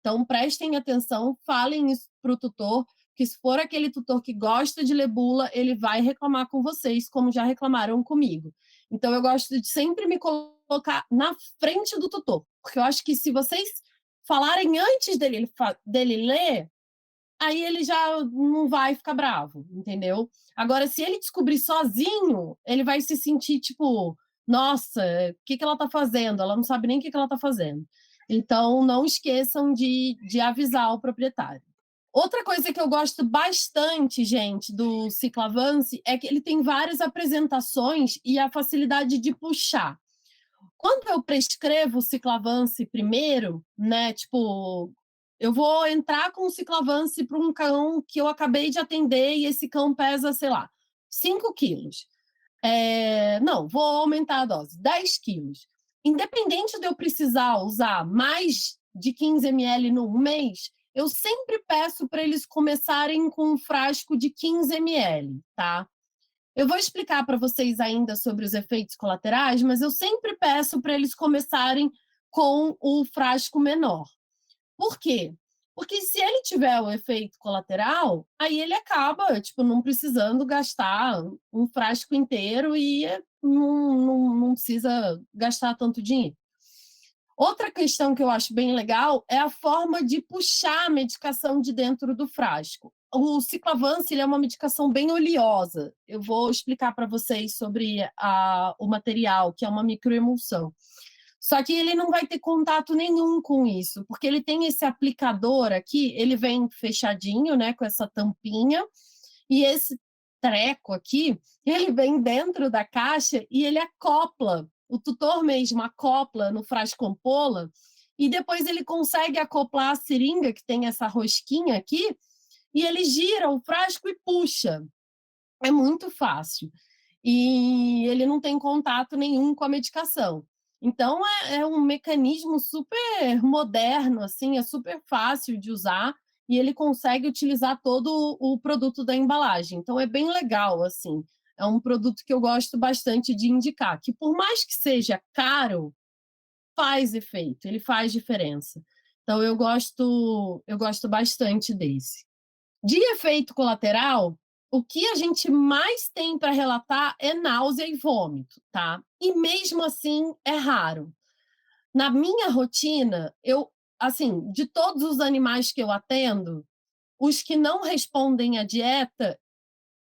S2: Então, prestem atenção, falem isso para o tutor, que se for aquele tutor que gosta de ler bula, ele vai reclamar com vocês, como já reclamaram comigo. Então, eu gosto de sempre me colocar na frente do tutor, porque eu acho que se vocês falarem antes dele ler, aí ele já não vai ficar bravo, entendeu? Agora, se ele descobrir sozinho, ele vai se sentir tipo, nossa, o que ela está fazendo? Ela não sabe nem o que ela está fazendo. Então, não esqueçam de avisar o proprietário. Outra coisa que eu gosto bastante, gente, do Ciclavance é que ele tem várias apresentações e a facilidade de puxar. Quando eu prescrevo o Ciclavance primeiro, né, tipo, eu vou entrar com o Ciclavance para um cão que eu acabei de atender e esse cão pesa, sei lá, 5 quilos. Não, vou aumentar a dose, 10 quilos. Independente de eu precisar usar mais de 15 ml no mês, eu sempre peço para eles começarem com um frasco de 15 ml, tá? Eu vou explicar para vocês ainda sobre os efeitos colaterais, mas eu sempre peço para eles começarem com o frasco menor. Por quê? Porque se ele tiver o efeito colateral, aí ele acaba, tipo, não precisando gastar um frasco inteiro e não precisa gastar tanto dinheiro. Outra questão que eu acho bem legal é a forma de puxar a medicação de dentro do frasco. O Ciclavance, ele é uma medicação bem oleosa. Eu vou explicar para vocês sobre o material, que é uma microemulsão. Só que ele não vai ter contato nenhum com isso, porque ele tem esse aplicador aqui, ele vem fechadinho, né, com essa tampinha, e esse treco aqui, ele vem dentro da caixa e ele acopla, o tutor mesmo acopla no frasco ampola, e depois ele consegue acoplar a seringa, que tem essa rosquinha aqui, e ele gira o frasco e puxa. É muito fácil. E ele não tem contato nenhum com a medicação. Então, é um mecanismo super moderno, assim, é super fácil de usar e ele consegue utilizar todo o produto da embalagem. Então, é bem legal, assim. É um produto que eu gosto bastante de indicar, que por mais que seja caro, faz efeito, ele faz diferença. Então, eu gosto bastante desse. De efeito colateral, o que a gente mais tem para relatar é náusea e vômito, tá? E mesmo assim é raro. Na minha rotina, eu assim, de todos os animais que eu atendo, os que não respondem à dieta,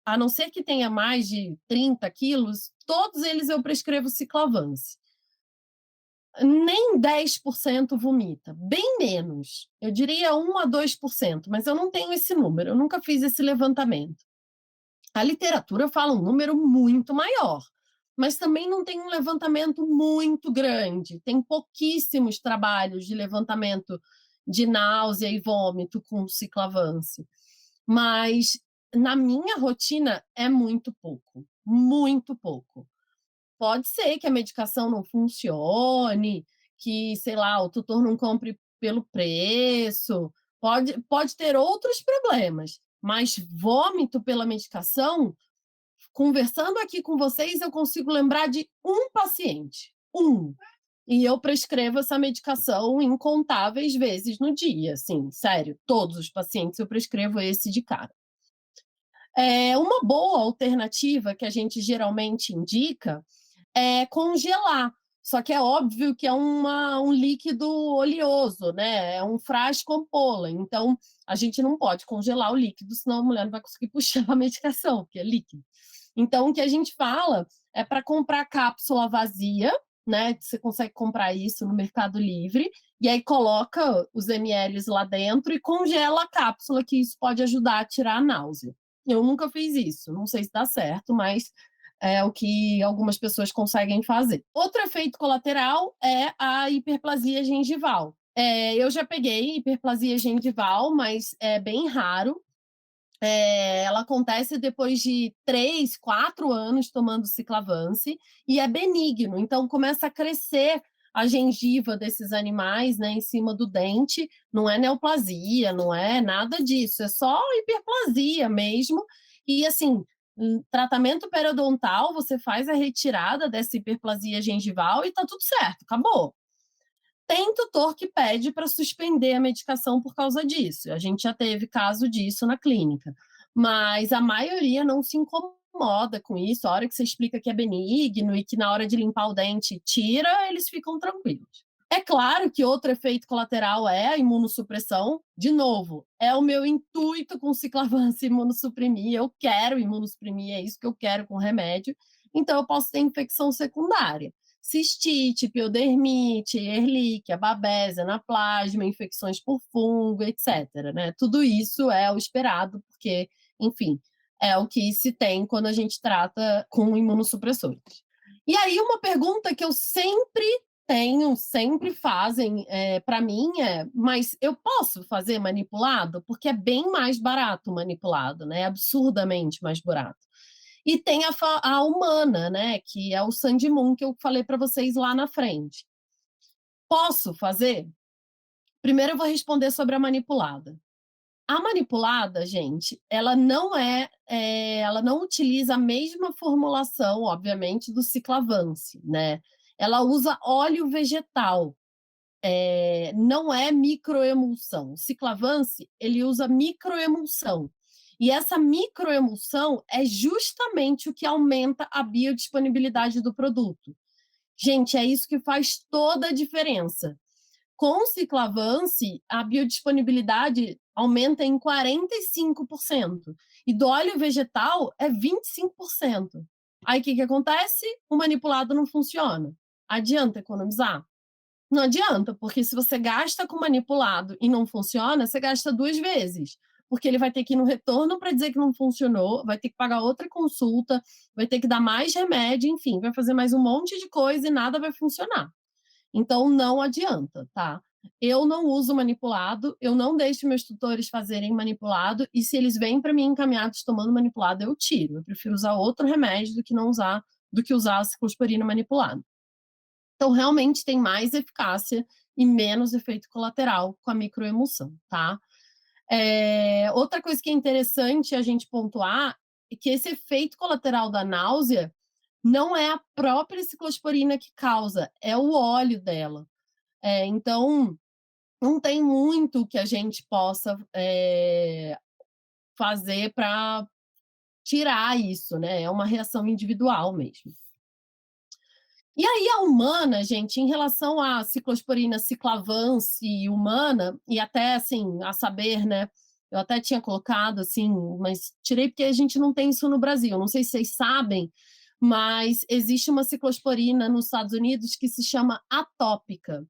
S2: a não ser que tenha mais de 30 quilos, todos eles eu prescrevo ciclavance. Nem 10% vomita, bem menos. Eu diria 1 a 2%, mas eu não tenho esse número, eu nunca fiz esse levantamento. A literatura fala um número muito maior, mas também não tem um levantamento muito grande. Tem pouquíssimos trabalhos de levantamento de náusea e vômito com ciclavance. Mas na minha rotina é muito pouco, muito pouco. Pode ser que a medicação não funcione, que, sei lá, o tutor não compre pelo preço, pode ter outros problemas, mas vômito pela medicação, conversando aqui com vocês, eu consigo lembrar de um paciente, um. E eu prescrevo essa medicação incontáveis vezes no dia, assim, sério, todos os pacientes eu prescrevo esse de cara. Uma boa alternativa que a gente geralmente indica é congelar. Só que é óbvio que é um líquido oleoso, né? É um frasco ampola. Então, a gente não pode congelar o líquido, senão a mulher não vai conseguir puxar a medicação, porque é líquido. Então, o que a gente fala é para comprar cápsula vazia, né? Você consegue comprar isso no Mercado Livre, e aí coloca os ml lá dentro e congela a cápsula, que isso pode ajudar a tirar a náusea. Eu nunca fiz isso, não sei se dá certo, mas é o que algumas pessoas conseguem fazer. Outro efeito colateral é a hiperplasia gengival. Eu já peguei hiperplasia gengival, mas é bem raro. Ela acontece depois de 3, 4 anos tomando ciclavance e é benigno, então começa a crescer a gengiva desses animais, né, em cima do dente, não é neoplasia, não é nada disso, é só hiperplasia mesmo, e assim, tratamento periodontal, você faz a retirada dessa hiperplasia gengival e tá tudo certo, acabou. Tem tutor que pede para suspender a medicação por causa disso. A gente já teve caso disso na clínica. Mas a maioria não se incomoda com isso. A hora que você explica que é benigno e que na hora de limpar o dente tira, eles ficam tranquilos. É claro que outro efeito colateral é a imunossupressão. De novo, é o meu intuito com ciclavance imunossuprimir. Eu quero imunossuprimir, é isso que eu quero com o remédio. Então, eu posso ter infecção secundária. Cistite, piodermite, erlíquia, babésia, anaplasma, infecções por fungo, etc. Né? Tudo isso é o esperado, porque, enfim, é o que se tem quando a gente trata com imunossupressores. E aí, uma pergunta que eu sempre tenho, sempre fazem para mim mas eu posso fazer manipulado? Porque é bem mais barato manipulado, né? Absurdamente mais barato. E tem a humana, né? Que é o Sandimun que eu falei para vocês lá na frente. Posso fazer? Primeiro eu vou responder sobre a manipulada. A manipulada, gente, ela não utiliza a mesma formulação, obviamente, do ciclavance, né? Ela usa óleo vegetal, não é microemulsão. O ciclavance, ele usa microemulsão. E essa microemulsão é justamente o que aumenta a biodisponibilidade do produto. Gente, é isso que faz toda a diferença. Com o ciclavance, a biodisponibilidade aumenta em 45%, e do óleo vegetal é 25%. Aí o que acontece? O manipulado não funciona. Adianta economizar? Não adianta, porque se você gasta com manipulado e não funciona, você gasta 2 vezes. Porque ele vai ter que ir no retorno para dizer que não funcionou, vai ter que pagar outra consulta, vai ter que dar mais remédio, enfim, vai fazer mais um monte de coisa e nada vai funcionar. Então, não adianta, tá? Eu não uso manipulado, eu não deixo meus tutores fazerem manipulado, e se eles vêm para mim encaminhados tomando manipulado, eu tiro. Eu prefiro usar outro remédio do que usar a ciclosporina manipulada. Então, realmente tem mais eficácia e menos efeito colateral com a microemulsão, tá? Outra coisa que é interessante a gente pontuar é que esse efeito colateral da náusea não é a própria ciclosporina que causa, é o óleo dela. Então, não tem muito que a gente possa fazer para tirar isso, né? É uma reação individual mesmo. E aí a humana, gente, em relação à ciclosporina ciclavance humana, e até, assim, a saber, né, eu até tinha colocado, assim, mas tirei porque a gente não tem isso no Brasil, não sei se vocês sabem, mas existe uma ciclosporina nos Estados Unidos que se chama atópica.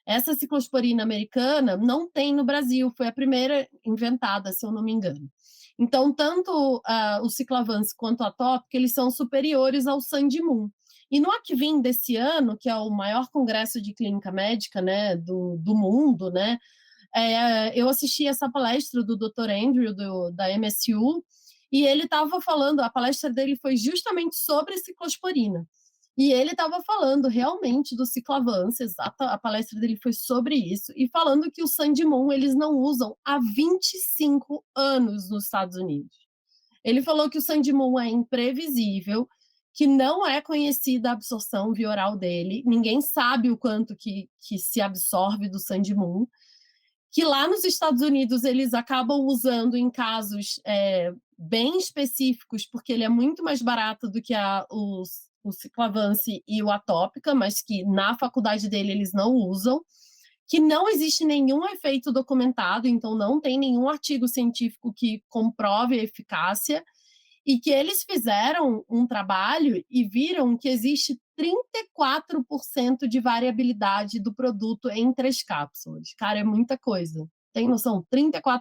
S2: Essa ciclosporina americana não tem no Brasil, foi a primeira inventada, se eu não me engano. Então, tanto o ciclavance quanto a atópica, eles são superiores ao Sandimum. E no ACVIM desse ano, que é o maior congresso de clínica médica, né, do mundo, né, eu assisti essa palestra do Dr. Andrew, da MSU, e ele estava falando, a palestra dele foi justamente sobre ciclosporina. E ele estava falando realmente do ciclavance, exata, a palestra dele foi sobre isso, e falando que o Sandimum eles não usam há 25 anos nos Estados Unidos. Ele falou que o Sandimum é imprevisível, que não é conhecida a absorção via oral dele, ninguém sabe o quanto que se absorve do Sandimum, que lá nos Estados Unidos eles acabam usando em casos bem específicos, porque ele é muito mais barato do que o ciclavance e o atópica, mas que na faculdade dele eles não usam, que não existe nenhum efeito documentado, então não tem nenhum artigo científico que comprove a eficácia, e que eles fizeram um trabalho e viram que existe 34% de variabilidade do produto entre as cápsulas. Cara, é muita coisa. Tem noção? 34%.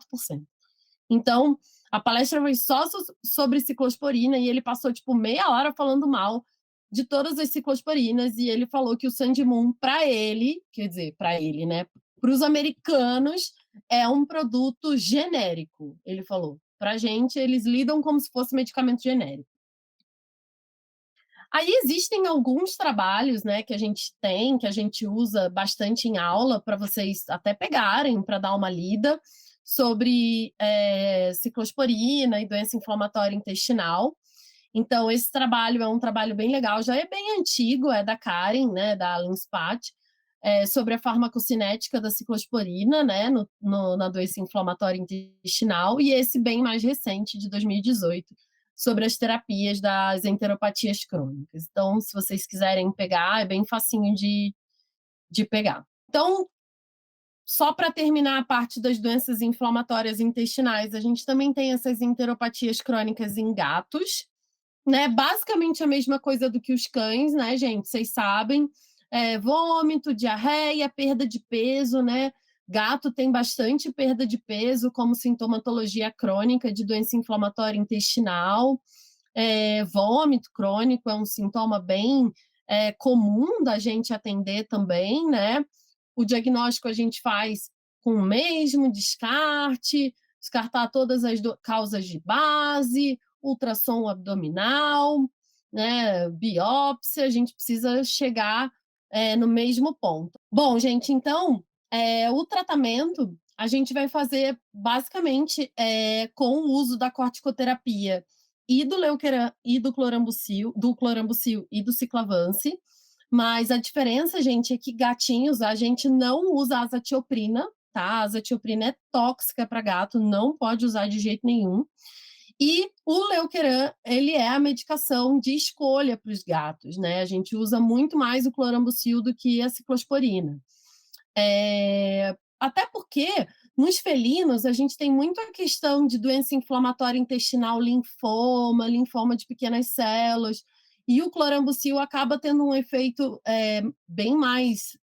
S2: Então, a palestra foi só sobre ciclosporina e ele passou, tipo, meia hora falando mal de todas as ciclosporinas e ele falou que o Sandimum, para ele, quer dizer, para ele, né, para os americanos, é um produto genérico, ele falou. Para a gente, eles lidam como se fosse medicamento genérico. Aí existem alguns trabalhos, né, que a gente tem, que a gente usa bastante em aula para vocês até pegarem para dar uma lida sobre ciclosporina e doença inflamatória intestinal. Então, esse trabalho é um trabalho bem legal, já é bem antigo, é da Karen, né, da Alan Spat, sobre a farmacocinética da ciclosporina, né, na doença inflamatória intestinal, e esse bem mais recente, de 2018, sobre as terapias das enteropatias crônicas. Então, se vocês quiserem pegar, é bem facinho de pegar. Então, só para terminar a parte das doenças inflamatórias intestinais, a gente também tem essas enteropatias crônicas em gatos, né? Basicamente a mesma coisa do que os cães, né, gente? Vocês sabem, vômito, diarreia, perda de peso, né? Gato tem bastante perda de peso como sintomatologia crônica de doença inflamatória intestinal. Vômito crônico é um sintoma bem comum da gente atender também, né? O diagnóstico a gente faz com o mesmo descarte, descartar todas as causas de base, ultrassom abdominal, né, biópsia, a gente precisa chegar no mesmo ponto. Bom, gente, então, o tratamento a gente vai fazer basicamente com o uso da corticoterapia e do leukeran e do clorambucil e do ciclavance, mas a diferença, gente, é que gatinhos a gente não usa azatioprina, tá? A azatioprina é tóxica para gato, não pode usar de jeito nenhum. E o Leukeran, ele é a medicação de escolha para os gatos, né? A gente usa muito mais o clorambucil do que a ciclosporina. Até porque nos felinos a gente tem muito a questão de doença inflamatória intestinal, linfoma de pequenas células, e o clorambucil acaba tendo um efeito bem mais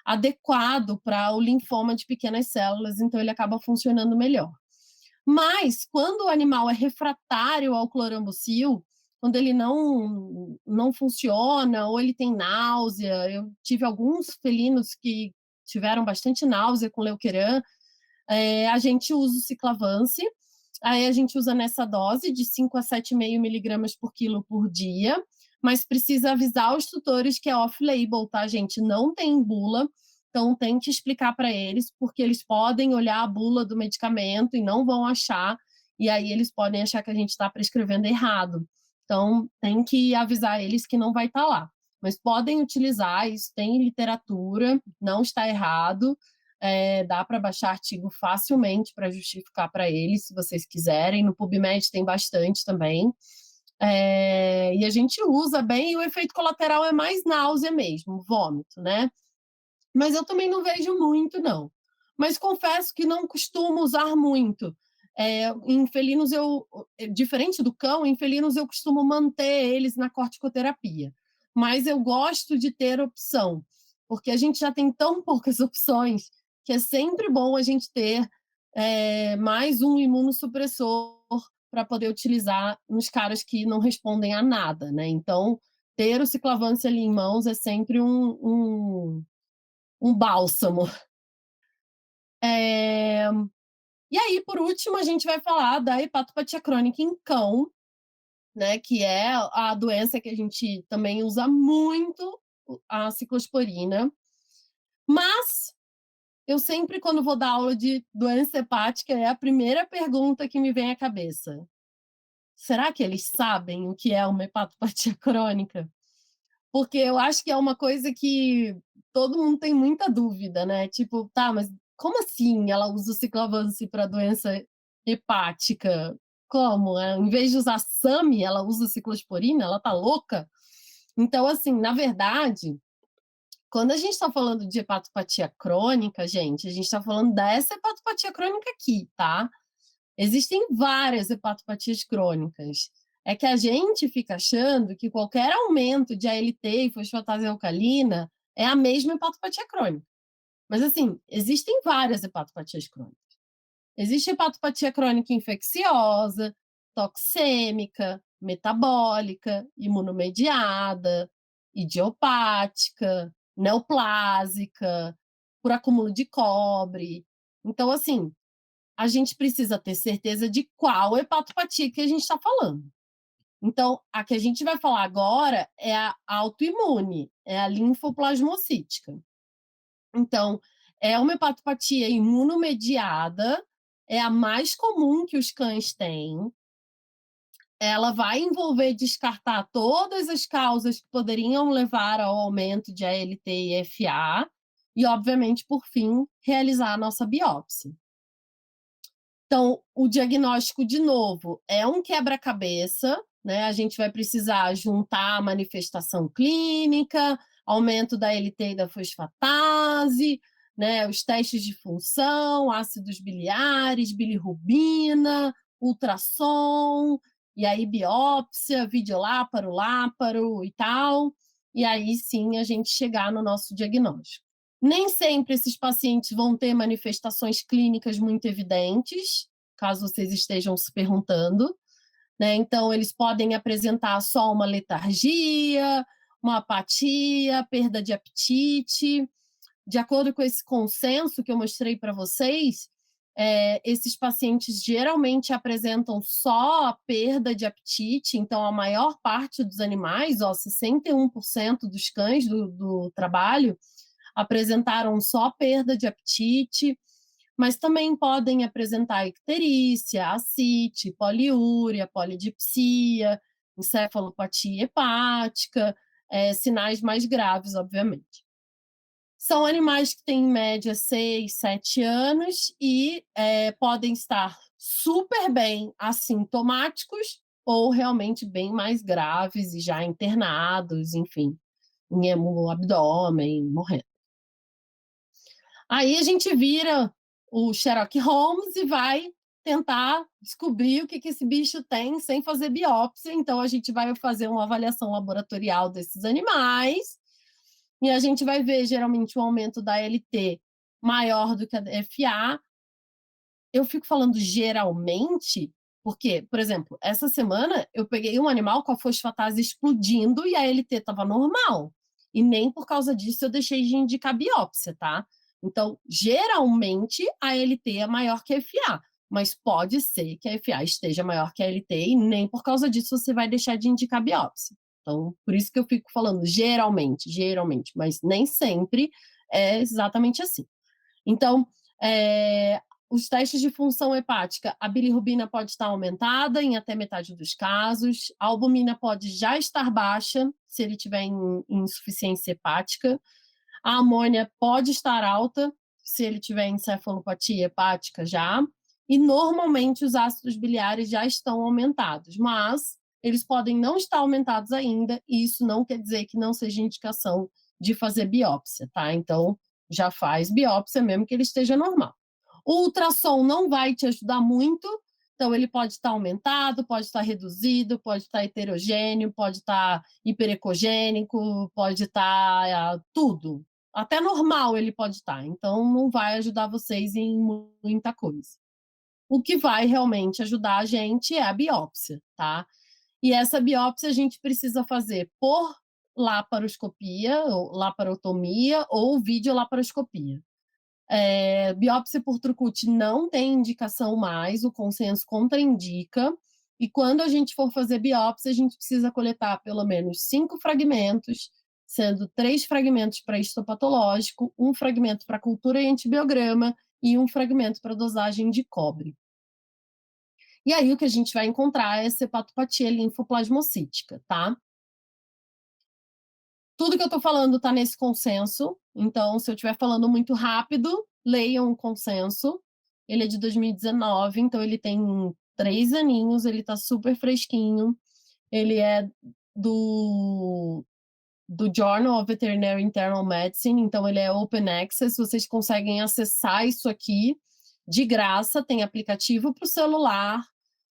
S2: adequado para o linfoma de pequenas células, então ele acaba funcionando melhor. Mas, quando o animal é refratário ao clorambucil, quando ele não funciona, ou ele tem náusea, eu tive alguns felinos que tiveram bastante náusea com Leukeran, a gente usa o ciclavance, aí a gente usa nessa dose de 5 a 7,5 miligramas por quilo por dia, mas precisa avisar os tutores que é off-label, tá, gente? Não tem bula, então tem que explicar para eles, porque eles podem olhar a bula do medicamento e não vão achar, e aí eles podem achar que a gente está prescrevendo errado. Então tem que avisar eles que não vai estar lá. Mas podem utilizar, isso tem literatura, não está errado, dá para baixar artigo facilmente para justificar para eles, se vocês quiserem. No PubMed tem bastante também. E a gente usa bem, e o efeito colateral é mais náusea mesmo, vômito, né? Mas eu também não vejo muito, não. Mas confesso que não costumo usar muito. Em felinos, diferente do cão, em felinos eu costumo manter eles na corticoterapia. Mas eu gosto de ter opção, porque a gente já tem tão poucas opções que é sempre bom a gente ter mais um imunossupressor para poder utilizar nos caras que não respondem a nada, né? Então, ter o ciclavance ali em mãos é sempre um bálsamo. E aí, por último, a gente vai falar da hepatopatia crônica em cão, né, que é a doença que a gente também usa muito, a ciclosporina. Mas eu sempre, quando vou dar aula de doença hepática, é a primeira pergunta que me vem à cabeça. Será que eles sabem o que é uma hepatopatia crônica? Porque eu acho que é uma coisa que todo mundo tem muita dúvida, né? Tipo, tá, mas como assim ela usa o ciclovance para doença hepática? Como? Em vez de usar SAMI, ela usa ciclosporina? Ela tá louca? Então, assim, na verdade, quando a gente está falando de hepatopatia crônica, gente, a gente está falando dessa hepatopatia crônica aqui, tá? Existem várias hepatopatias crônicas. É que a gente fica achando que qualquer aumento de ALT e fosfatase alcalina é a mesma hepatopatia crônica. Mas, assim, existem várias hepatopatias crônicas. Existe hepatopatia crônica infecciosa, toxêmica, metabólica, imunomediada, idiopática, neoplásica, por acúmulo de cobre. Então, assim, a gente precisa ter certeza de qual hepatopatia que a gente está falando. Então, a que a gente vai falar agora é a autoimune, é a linfoplasmocítica. Então, é uma hepatopatia imunomediada, é a mais comum que os cães têm. Ela vai envolver descartar todas as causas que poderiam levar ao aumento de ALT e FA e, obviamente, por fim, realizar a nossa biópsia. Então, o diagnóstico, de novo, é um quebra-cabeça, né? A gente vai precisar juntar a manifestação clínica, aumento da LT e da fosfatase, né? Os testes de função, ácidos biliares, bilirrubina, ultrassom, e aí biópsia, videoláparo, láparo e tal. E aí sim a gente chegar no nosso diagnóstico. Nem sempre esses pacientes vão ter manifestações clínicas muito evidentes, caso vocês estejam se perguntando, né? Então, eles podem apresentar só uma letargia, uma apatia, perda de apetite. De acordo com esse consenso que eu mostrei para vocês, esses pacientes geralmente apresentam só a perda de apetite, então a maior parte dos animais, 61% dos cães do trabalho, apresentaram só perda de apetite, mas também podem apresentar icterícia, ascite, poliúria, polidipsia, encefalopatia hepática, sinais mais graves, obviamente. São animais que têm, em média, 6, 7 anos e podem estar super bem assintomáticos ou realmente bem mais graves e já internados, enfim, em hemoabdômen, morrendo. Aí a gente vira o Sherlock Holmes e vai tentar descobrir o que esse bicho tem sem fazer biópsia. Então, a gente vai fazer uma avaliação laboratorial desses animais e a gente vai ver, geralmente, um aumento da LT maior do que a FA. Eu fico falando geralmente porque, por exemplo, essa semana eu peguei um animal com a fosfatase explodindo e a LT estava normal. E nem por causa disso eu deixei de indicar biópsia, tá? Então, geralmente, a LT é maior que a FA, mas pode ser que a FA esteja maior que a LT e nem por causa disso você vai deixar de indicar biópsia. Então, por isso que eu fico falando geralmente, mas nem sempre é exatamente assim. Então, os testes de função hepática, a bilirrubina pode estar aumentada em até metade dos casos, a albumina pode já estar baixa, se ele tiver em insuficiência hepática, a amônia pode estar alta, se ele tiver encefalopatia hepática já, e normalmente os ácidos biliares já estão aumentados, mas eles podem não estar aumentados ainda, e isso não quer dizer que não seja indicação de fazer biópsia, tá? Então, já faz biópsia mesmo que ele esteja normal. O ultrassom não vai te ajudar muito, então ele pode estar aumentado, pode estar reduzido, pode estar heterogêneo, pode estar hiperecogênico, pode estar tudo. Até normal ele pode estar, então não vai ajudar vocês em muita coisa. O que vai realmente ajudar a gente é a biópsia, tá? E essa biópsia a gente precisa fazer por laparoscopia, ou laparotomia ou videolaparoscopia. Biópsia por Trucut não tem indicação mais, o consenso contraindica, e quando a gente for fazer biópsia, a gente precisa coletar pelo menos 5 fragmentos, sendo 3 fragmentos para histopatológico, 1 fragmento para cultura e antibiograma e 1 fragmento para dosagem de cobre. E aí o que a gente vai encontrar é essa hepatopatia linfoplasmocítica, tá? Tudo que eu estou falando está nesse consenso, então se eu estiver falando muito rápido, leiam o consenso. Ele é de 2019, então ele tem 3 aninhos, ele está super fresquinho. Ele é do Journal of Veterinary Internal Medicine, então ele é open access, vocês conseguem acessar isso aqui de graça, tem aplicativo para o celular,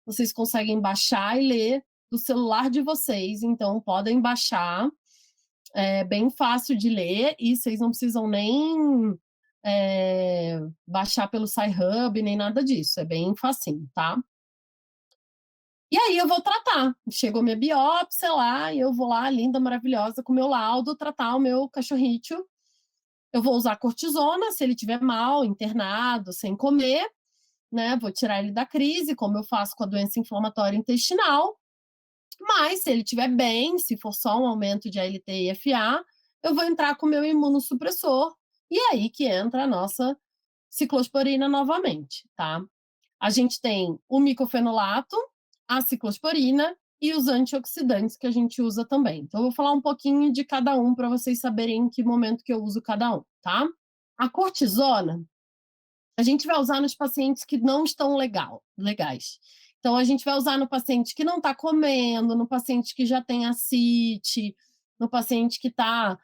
S2: vocês conseguem baixar e ler do celular de vocês, então podem baixar. É bem fácil de ler e vocês não precisam nem baixar pelo Sci-Hub, nem nada disso. É bem facinho, tá? E aí eu vou tratar. Chegou minha biópsia lá e eu vou lá, linda, maravilhosa, com meu laudo, tratar o meu cachorrinho. Eu vou usar cortisona, se ele estiver mal, internado, sem comer, né? Vou tirar ele da crise, como eu faço com a doença inflamatória intestinal. Mas, se ele estiver bem, se for só um aumento de ALT e FA, eu vou entrar com o meu imunossupressor, e é aí que entra a nossa ciclosporina novamente, tá? A gente tem o micofenolato, a ciclosporina e os antioxidantes que a gente usa também. Então, eu vou falar um pouquinho de cada um para vocês saberem em que momento que eu uso cada um, tá? A cortisona, a gente vai usar nos pacientes que não estão legais. Então, a gente vai usar no paciente que não está comendo, no paciente que já tem ascite, no paciente que está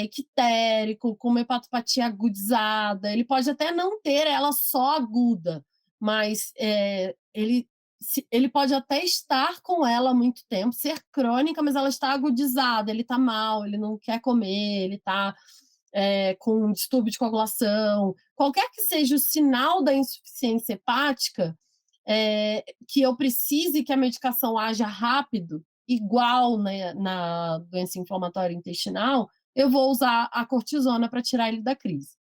S2: ictérico, com uma hepatopatia agudizada. Ele pode até não ter ela só aguda, mas ele pode até estar com ela há muito tempo, ser crônica, mas ela está agudizada, ele está mal, ele não quer comer, ele está com um distúrbio de coagulação, qualquer que seja o sinal da insuficiência hepática, que eu precise que a medicação haja rápido, igual na doença inflamatória intestinal, eu vou usar a cortisona para tirar ele da crise.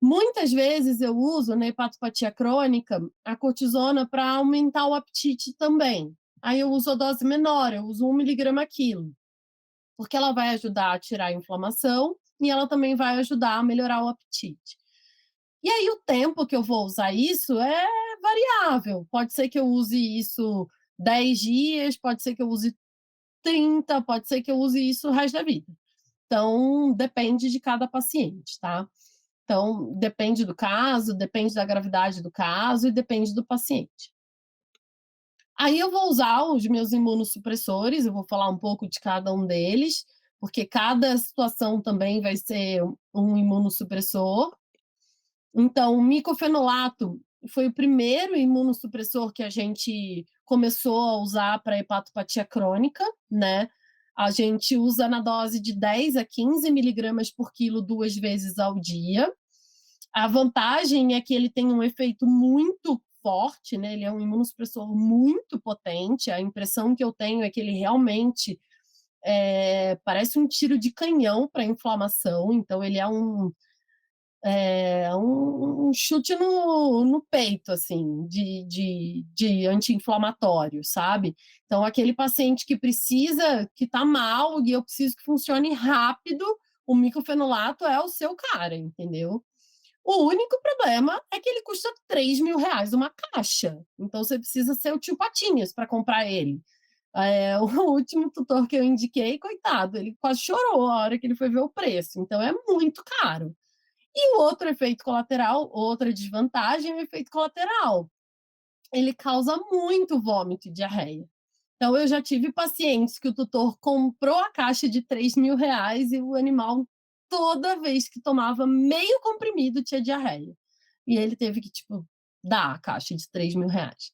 S2: Muitas vezes eu uso na hepatopatia crônica a cortisona para aumentar o apetite também. Aí eu uso a dose menor, eu uso 1 miligrama quilo, porque ela vai ajudar a tirar a inflamação e ela também vai ajudar a melhorar o apetite. E aí o tempo que eu vou usar isso é variável. Pode ser que eu use isso 10 dias, pode ser que eu use 30, pode ser que eu use isso o resto da vida. Então, depende de cada paciente, tá? Então, depende do caso, depende da gravidade do caso e depende do paciente. Aí eu vou usar os meus imunossupressores, eu vou falar um pouco de cada um deles, porque cada situação também vai ser um imunossupressor. Então, o micofenolato foi o primeiro imunossupressor que a gente começou a usar para hepatopatia crônica, né? A gente usa na dose de 10 a 15 miligramas por quilo 2 vezes ao dia. A vantagem é que ele tem um efeito muito forte, né? Ele é um imunossupressor muito potente. A impressão que eu tenho é que ele realmente parece um tiro de canhão para inflamação. Então, ele é um chute no peito, assim, de anti-inflamatório, sabe? Então, aquele paciente que precisa, que tá mal e eu preciso que funcione rápido, o micofenolato é o seu cara, entendeu? O único problema é que ele custa R$ 3.000 uma caixa. Então, você precisa ser o tio Patinhas para comprar ele. O último tutor que eu indiquei, coitado, ele quase chorou a hora que ele foi ver o preço. Então, é muito caro. E o outro efeito colateral, outra desvantagem, é o efeito colateral. Ele causa muito vômito e diarreia. Então, eu já tive pacientes que o tutor comprou a caixa de R$ 3.000 e o animal, toda vez que tomava meio comprimido, tinha diarreia. E ele teve que, tipo, dar a caixa de R$ 3.000.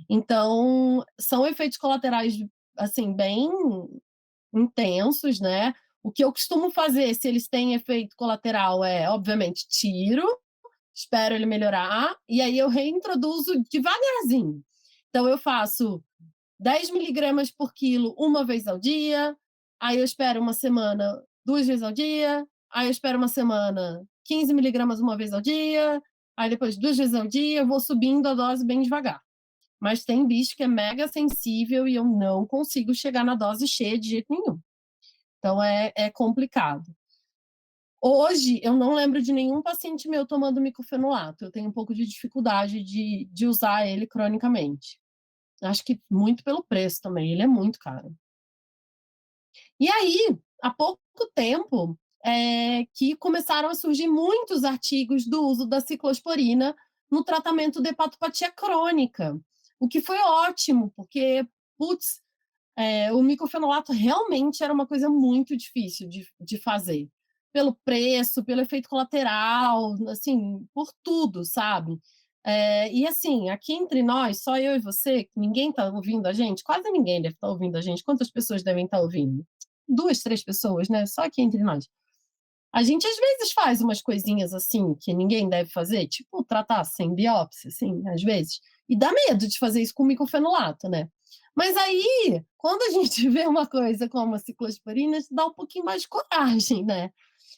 S2: Então, são efeitos colaterais, assim, bem intensos, né? O que eu costumo fazer, se eles têm efeito colateral, é, obviamente, tiro, espero ele melhorar, e aí eu reintroduzo devagarzinho. Então, eu faço 10 miligramas por quilo uma vez ao dia, aí eu espero uma semana 2 vezes ao dia, aí eu espero uma semana 15 miligramas uma vez ao dia, aí depois 2 vezes ao dia, eu vou subindo a dose bem devagar. Mas tem bicho que é mega sensível e eu não consigo chegar na dose cheia de jeito nenhum. Então é complicado. Hoje, eu não lembro de nenhum paciente meu tomando micofenolato. Eu tenho um pouco de dificuldade de usar ele cronicamente. Acho que muito pelo preço também, ele é muito caro. E aí, há pouco tempo, que começaram a surgir muitos artigos do uso da ciclosporina no tratamento de hepatopatia crônica, o que foi ótimo, porque, putz, o micofenolato realmente era uma coisa muito difícil de fazer, pelo preço, pelo efeito colateral, assim, por tudo, sabe? E assim, aqui entre nós, só eu e você, que ninguém está ouvindo a gente, quase ninguém deve estar ouvindo a gente. Quantas pessoas devem estar ouvindo? 2, 3 pessoas, né? Só aqui entre nós. A gente às vezes faz umas coisinhas assim que ninguém deve fazer, tipo tratar sem biópsia, assim, às vezes. E dá medo de fazer isso com micofenolato, né? Mas aí, quando a gente vê uma coisa como a ciclosporina, dá um pouquinho mais de coragem, né?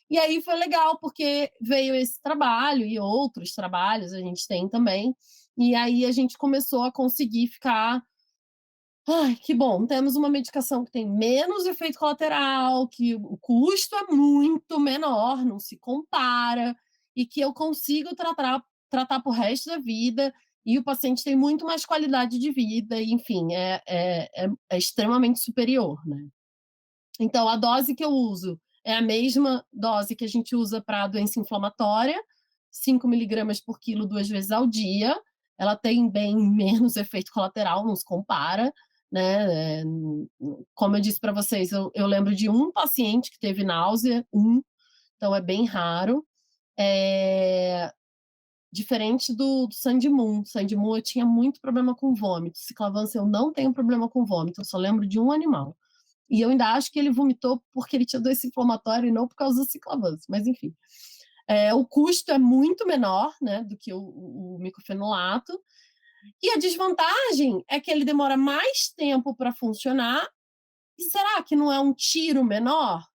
S2: E aí foi legal, porque veio esse trabalho e outros trabalhos a gente tem também. E aí a gente começou a conseguir ficar. Ai, que bom, temos uma medicação que tem menos efeito colateral, que o custo é muito menor, não se compara, e que eu consigo tratar para o resto da vida, e o paciente tem muito mais qualidade de vida, e, enfim, é extremamente superior, né? Então, a dose que eu uso é a mesma dose que a gente usa para a doença inflamatória, 5 miligramas por quilo 2 vezes ao dia. Ela tem bem menos efeito colateral, não se compara, né? Como eu disse para vocês, eu lembro de um paciente que teve náusea, então é bem raro. Diferente do Sandimun. Sandimun eu tinha muito problema com vômito. Ciclavance eu não tenho problema com vômito, eu só lembro de um animal. E eu ainda acho que ele vomitou porque ele tinha doença inflamatória e não por causa do ciclavance, mas enfim. O custo é muito menor, né, do que o micofenolato. E a desvantagem é que ele demora mais tempo para funcionar. E será que não é um tiro menor?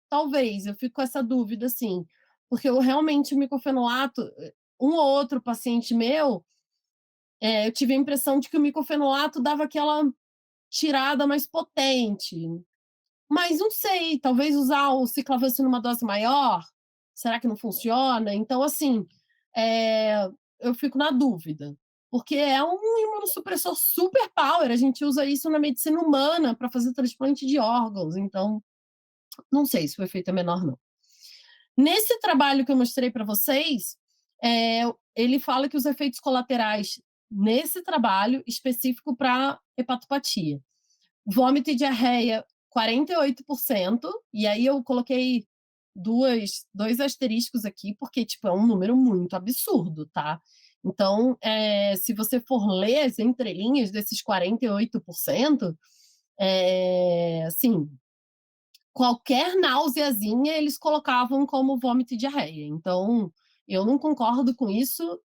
S2: Talvez, eu fico com essa dúvida, assim. Porque eu realmente, o micofenolato, um ou outro paciente meu, eu tive a impressão de que o micofenolato dava aquela tirada mais potente. Mas não sei, talvez usar o ciclavance numa dose maior, será que não funciona? Então, assim, eu fico na dúvida, porque é um imunossupressor super power, a gente usa isso na medicina humana para fazer transplante de órgãos, então não sei se o efeito é menor, não. Nesse trabalho que eu mostrei para vocês, ele fala que os efeitos colaterais nesse trabalho específico para hepatopatia, vômito e diarreia, 48%, e aí eu coloquei dois asteriscos aqui, porque, tipo, é um número muito absurdo, tá? Então, se você for ler as entrelinhas desses 48%, assim, qualquer náuseazinha eles colocavam como vômito e diarreia. Então, eu não concordo com isso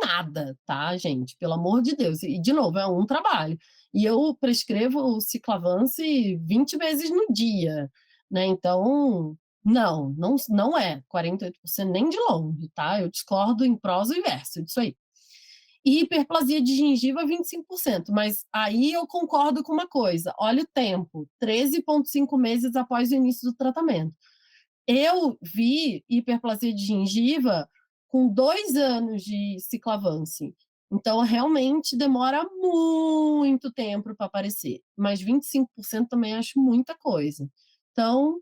S2: nada, tá, gente? Pelo amor de Deus. E, de novo, é um trabalho. E eu prescrevo o ciclavance 20 vezes no dia, né? Então, não é 48% nem de longe, tá? Eu discordo em prosa e verso disso aí. E hiperplasia de gengiva, 25%. Mas aí eu concordo com uma coisa. Olha o tempo, 13,5 meses após o início do tratamento. Eu vi hiperplasia de gengiva com 2 anos de ciclavance. Então, realmente demora muito tempo para aparecer. Mas 25% também acho muita coisa. Então,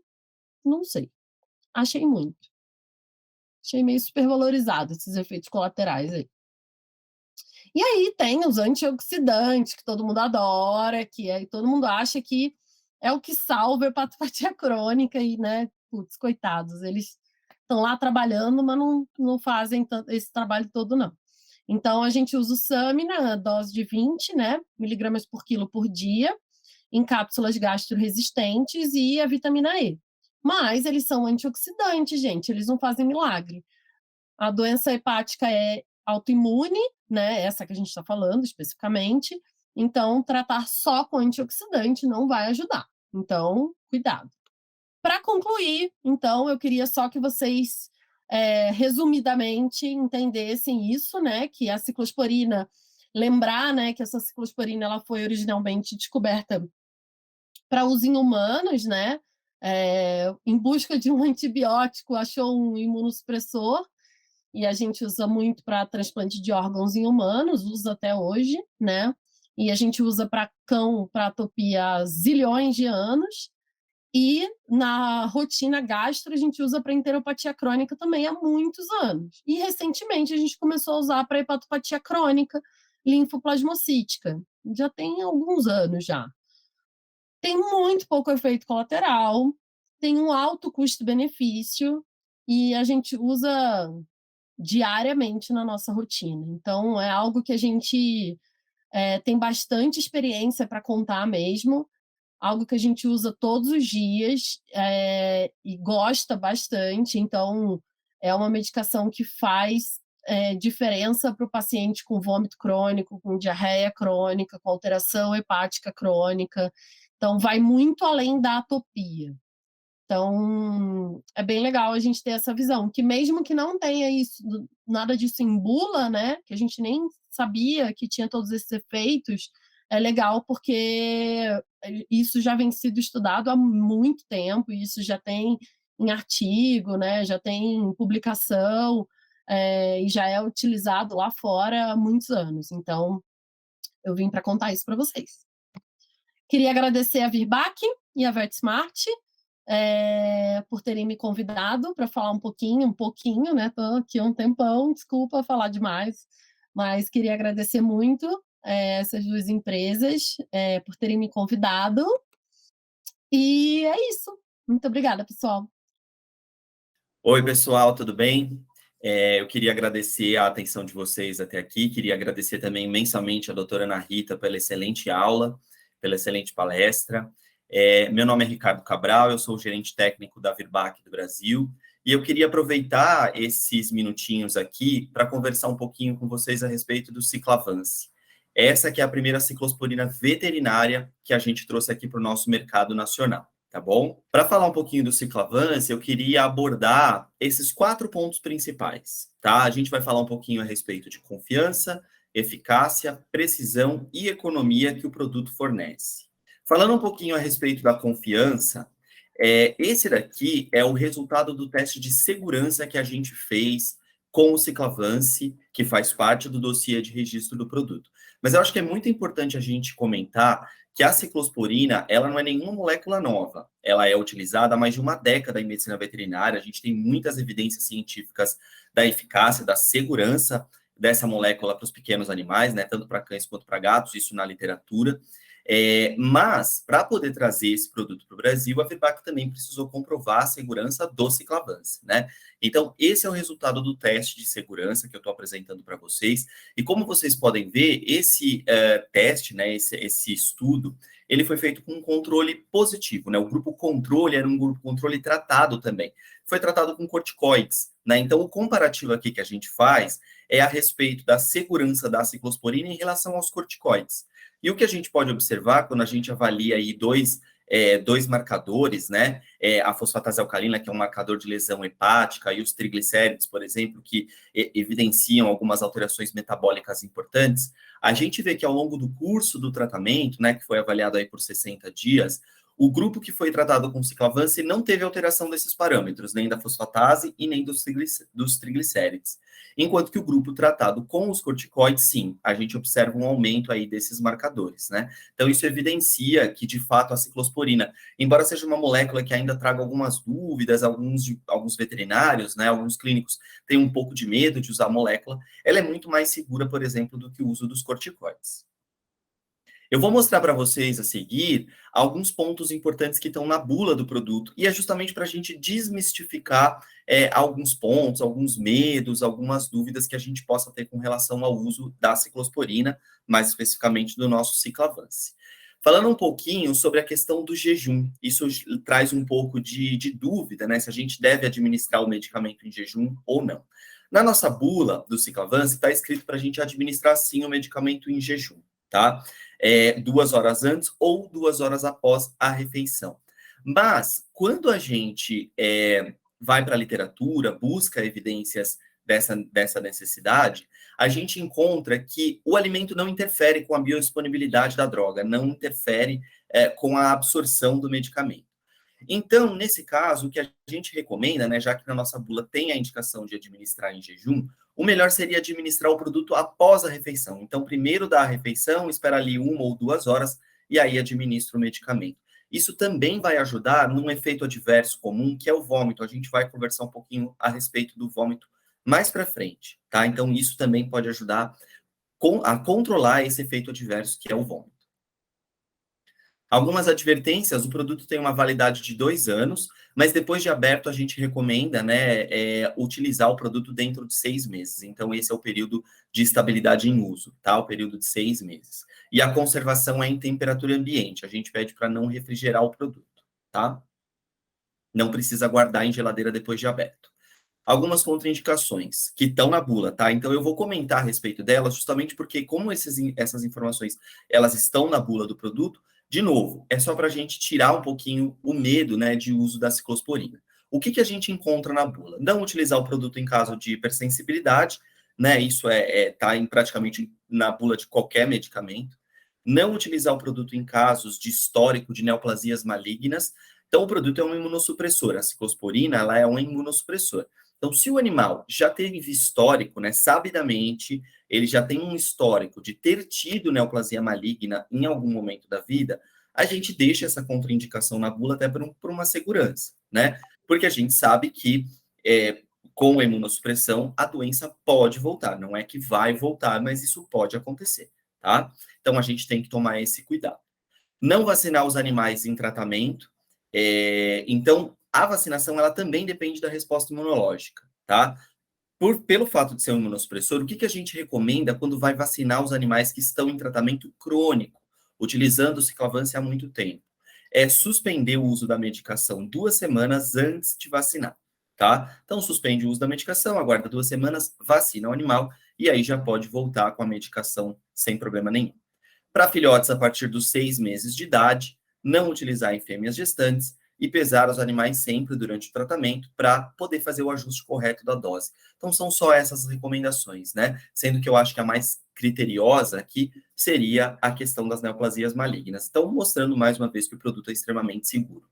S2: não sei. Achei muito. Achei meio supervalorizado esses efeitos colaterais aí. E aí tem os antioxidantes, que todo mundo adora, que aí todo mundo acha que é o que salva a hepatopatia crônica e, né, putz, coitados, eles estão lá trabalhando, mas não fazem esse trabalho todo, não. Então, a gente usa o Samina, dose de 20, né, miligramas por quilo por dia, em cápsulas gastroresistentes e a vitamina E. Mas eles são antioxidantes, gente, eles não fazem milagre. A doença hepática é autoimune, né? Essa que a gente está falando especificamente. Então, tratar só com antioxidante não vai ajudar. Então, cuidado. Para concluir, então, eu queria só que vocês, resumidamente, entendessem isso, né? Que a ciclosporina, lembrar, né, que essa ciclosporina ela foi originalmente descoberta para uso em humanos, né? Em busca de um antibiótico, achou um imunossupressor, e a gente usa muito para transplante de órgãos em humanos, usa até hoje, né? E a gente usa para cão, para atopia há zilhões de anos. E na rotina gastro, a gente usa para enteropatia crônica também há muitos anos. E recentemente a gente começou a usar para hepatopatia crônica linfoplasmocítica. Já tem alguns anos já. Tem muito pouco efeito colateral, tem um alto custo-benefício e a gente usa diariamente na nossa rotina. Então, é algo que a gente tem bastante experiência para contar mesmo, algo que a gente usa todos os dias e gosta bastante. Então, é uma medicação que faz diferença para o paciente com vômito crônico, com diarreia crônica, com alteração hepática crônica. Então, vai muito além da atopia. Então, é bem legal a gente ter essa visão, que mesmo que não tenha isso, nada disso em bula, né, que a gente nem sabia que tinha todos esses efeitos, é legal porque isso já vem sido estudado há muito tempo, isso já tem em artigo, né, já tem publicação, e já é utilizado lá fora há muitos anos. Então, eu vim para contar isso para vocês. Queria agradecer a Virbac e a VetSmart, por terem me convidado para falar um pouquinho, né? Estou aqui há um tempão, desculpa falar demais, mas queria agradecer muito essas duas empresas por terem me convidado. E é isso. Muito obrigada, pessoal.
S3: Oi, pessoal, tudo bem? Eu queria agradecer a atenção de vocês até aqui, queria agradecer também imensamente a doutora Ana Rita pela excelente aula, pela excelente palestra. Meu nome é Ricardo Cabral, eu sou o gerente técnico da Virbac do Brasil, e eu queria aproveitar esses minutinhos aqui para conversar um pouquinho com vocês a respeito do Ciclavance. Essa que é a primeira ciclosporina veterinária que a gente trouxe aqui para o nosso mercado nacional. Tá bom? Para falar um pouquinho do Ciclavance, eu queria abordar esses 4 pontos principais, tá? A gente vai falar um pouquinho a respeito de confiança, eficácia, precisão e economia que o produto fornece. Falando um pouquinho a respeito da confiança, esse daqui é o resultado do teste de segurança que a gente fez com o Ciclavance, que faz parte do dossiê de registro do produto. Mas eu acho que é muito importante a gente comentar que a ciclosporina, ela não é nenhuma molécula nova. Ela é utilizada há mais de uma década em medicina veterinária. A gente tem muitas evidências científicas da eficácia, da segurança dessa molécula para os pequenos animais, né? Tanto para cães quanto para gatos, isso na literatura. Mas, para poder trazer esse produto para o Brasil, a Virbac também precisou comprovar a segurança do Ciclavance, né? Então, esse é o resultado do teste de segurança que eu estou apresentando para vocês. E como vocês podem ver, esse teste, né, esse estudo, ele foi feito com um controle positivo, né? O grupo controle era um grupo controle tratado também. Foi tratado com corticoides, né? Então, o comparativo aqui que a gente faz é a respeito da segurança da ciclosporina em relação aos corticoides. E o que a gente pode observar quando a gente avalia aí dois marcadores, né? A fosfatase alcalina, que é um marcador de lesão hepática, e os triglicéridos, por exemplo, que evidenciam algumas alterações metabólicas importantes, a gente vê que ao longo do curso do tratamento, né, que foi avaliado aí por 60 dias, O grupo que foi tratado com ciclavance não teve alteração desses parâmetros, nem da fosfatase e nem dos triglicérides. Enquanto que o grupo tratado com os corticoides, sim, a gente observa um aumento aí desses marcadores, né? Então, isso evidencia que, de fato, a ciclosporina, embora seja uma molécula que ainda traga algumas dúvidas, alguns veterinários, né, alguns clínicos têm um pouco de medo de usar a molécula, ela é muito mais segura, por exemplo, do que o uso dos corticoides. Eu vou mostrar para vocês a seguir alguns pontos importantes que estão na bula do produto, e é justamente para a gente desmistificar alguns pontos, alguns medos, algumas dúvidas que a gente possa ter com relação ao uso da ciclosporina, mais especificamente do nosso ciclavance. Falando um pouquinho sobre a questão do jejum, isso traz um pouco de dúvida, né, se a gente deve administrar o medicamento em jejum ou não. Na nossa bula do ciclavance está escrito para a gente administrar sim o medicamento em jejum, tá? 2 horas antes ou 2 horas após a refeição. Mas, quando a gente vai para a literatura, busca evidências dessa necessidade, a gente encontra que o alimento não interfere com a biodisponibilidade da droga, não interfere com a absorção do medicamento. Então, nesse caso, o que a gente recomenda, né, já que na nossa bula tem a indicação de administrar em jejum, o melhor seria administrar o produto após a refeição. Então, primeiro dá a refeição, espera ali 1 ou 2 horas, e aí administra o medicamento. Isso também vai ajudar num efeito adverso comum, que é o vômito. A gente vai conversar um pouquinho a respeito do vômito mais para frente, tá? Então, isso também pode ajudar a controlar esse efeito adverso, que é o vômito. Algumas advertências, o produto tem uma validade de 2 anos, mas depois de aberto a gente recomenda, né, utilizar o produto dentro de 6 meses. Então, esse é o período de estabilidade em uso, tá? O período de 6 meses. E a conservação é em temperatura ambiente. A gente pede para não refrigerar o produto, tá? Não precisa guardar em geladeira depois de aberto. Algumas contraindicações que estão na bula, tá? Então, eu vou comentar a respeito delas justamente porque, como essas informações, elas estão na bula do produto, de novo, é só para a gente tirar um pouquinho o medo, né, de uso da ciclosporina. O que a gente encontra na bula? Não utilizar o produto em caso de hipersensibilidade, né, isso tá praticamente na bula de qualquer medicamento. Não utilizar o produto em casos de histórico de neoplasias malignas. Então, o produto é um imunossupressor. A ciclosporina, ela é um imunossupressor. Então, se o animal já teve histórico, né, sabidamente, ele já tem um histórico de ter tido neoplasia maligna em algum momento da vida, a gente deixa essa contraindicação na bula até por uma segurança, né? Porque a gente sabe que com a imunossupressão a doença pode voltar. Não é que vai voltar, mas isso pode acontecer, tá? Então, a gente tem que tomar esse cuidado. Não vacinar os animais em tratamento. Então, a vacinação, ela também depende da resposta imunológica, tá? Pelo fato de ser um imunossupressor, o que a gente recomenda quando vai vacinar os animais que estão em tratamento crônico, utilizando o ciclavance há muito tempo? É suspender o uso da medicação 2 semanas antes de vacinar, tá? Então, suspende o uso da medicação, aguarda 2 semanas, vacina o animal, e aí já pode voltar com a medicação sem problema nenhum. Para filhotes a partir dos 6 meses de idade, não utilizar em fêmeas gestantes, e pesar os animais sempre durante o tratamento para poder fazer o ajuste correto da dose. Então, são só essas recomendações, né? Sendo que eu acho que a mais criteriosa aqui seria a questão das neoplasias malignas. Então, mostrando mais uma vez que o produto é extremamente seguro.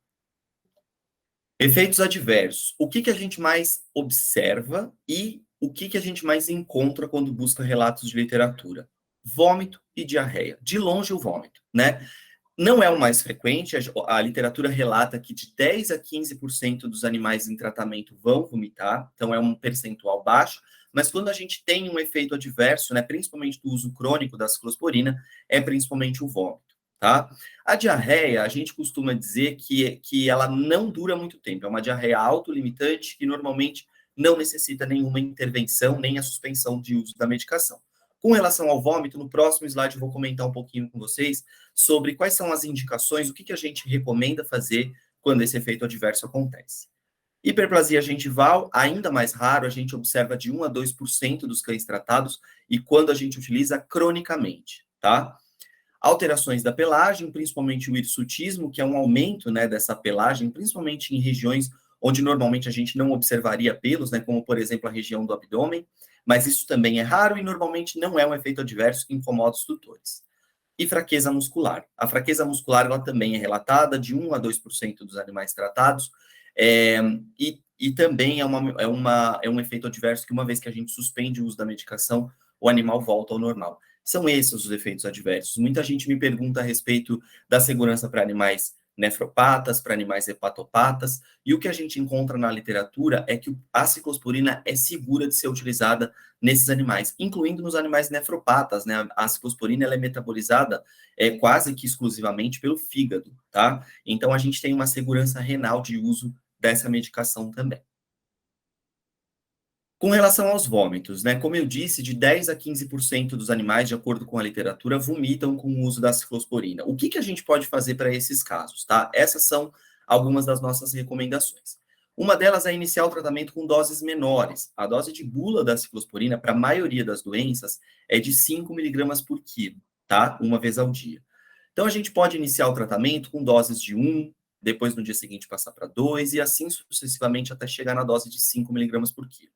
S3: Efeitos adversos. O que a gente mais observa e o que a gente mais encontra quando busca relatos de literatura? Vômito e diarreia. De longe, o vômito, né? Não é o mais frequente, a literatura relata que de 10 a 15% dos animais em tratamento vão vomitar, então é um percentual baixo, mas quando a gente tem um efeito adverso, né, principalmente do uso crônico da ciclosporina, é principalmente o vômito, tá? A diarreia, a gente costuma dizer que ela não dura muito tempo, é uma diarreia autolimitante que normalmente não necessita nenhuma intervenção, nem a suspensão de uso da medicação. Com relação ao vômito, no próximo slide eu vou comentar um pouquinho com vocês sobre quais são as indicações, o que a gente recomenda fazer quando esse efeito adverso acontece. Hiperplasia gengival, ainda mais raro, a gente observa de 1 a 2% dos cães tratados e quando a gente utiliza cronicamente, tá? Alterações da pelagem, principalmente o hirsutismo, que é um aumento, né, dessa pelagem, principalmente em regiões onde normalmente a gente não observaria pelos, né, como, por exemplo, a região do abdômen, mas isso também é raro e normalmente não é um efeito adverso que incomoda os tutores. e fraqueza muscular. A fraqueza muscular, ela também é relatada de 1 a 2% dos animais tratados, e também é um efeito adverso que, uma vez que a gente suspende o uso da medicação, o animal volta ao normal. São esses os efeitos adversos. Muita gente me pergunta a respeito da segurança para animais nefropatas, para animais hepatopatas, e o que a gente encontra na literatura é que a ciclosporina é segura de ser utilizada nesses animais, incluindo nos animais nefropatas, né? A ciclosporina, ela é metabolizada quase que exclusivamente pelo fígado, tá? Então, a gente tem uma segurança renal de uso dessa medicação também. Com relação aos vômitos, né? Como eu disse, de 10 a 15% dos animais, de acordo com a literatura, vomitam com o uso da ciclosporina. O que a gente pode fazer para esses casos, tá? Essas são algumas das nossas recomendações. Uma delas é iniciar o tratamento com doses menores. A dose de bula da ciclosporina, para a maioria das doenças, é de 5 miligramas por quilo, tá? Uma vez ao dia. Então, a gente pode iniciar o tratamento com doses de 1, depois no dia seguinte passar para 2, e assim sucessivamente até chegar na dose de 5 miligramas por quilo.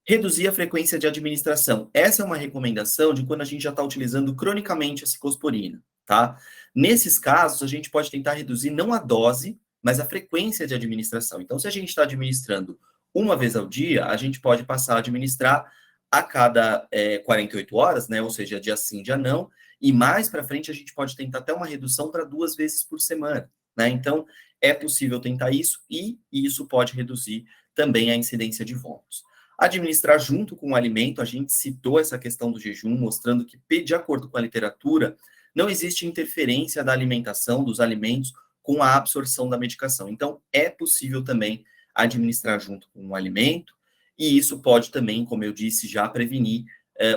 S3: Reduzir a frequência de administração. Essa é uma recomendação de quando a gente já está utilizando cronicamente a ciclosporina, tá? Nesses casos, a gente pode tentar reduzir não a dose, mas a frequência de administração. Então, se a gente está administrando uma vez ao dia, a gente pode passar a administrar a cada 48 horas, né? Ou seja, dia sim, dia não. E mais para frente, a gente pode tentar até uma redução para 2 vezes por semana, né? Então, é possível tentar isso, e isso pode reduzir também a incidência de vômitos. Administrar junto com o alimento, a gente citou essa questão do jejum, mostrando que, de acordo com a literatura, não existe interferência da alimentação, dos alimentos, com a absorção da medicação. Então, é possível também administrar junto com o alimento, e isso pode também, como eu disse, já prevenir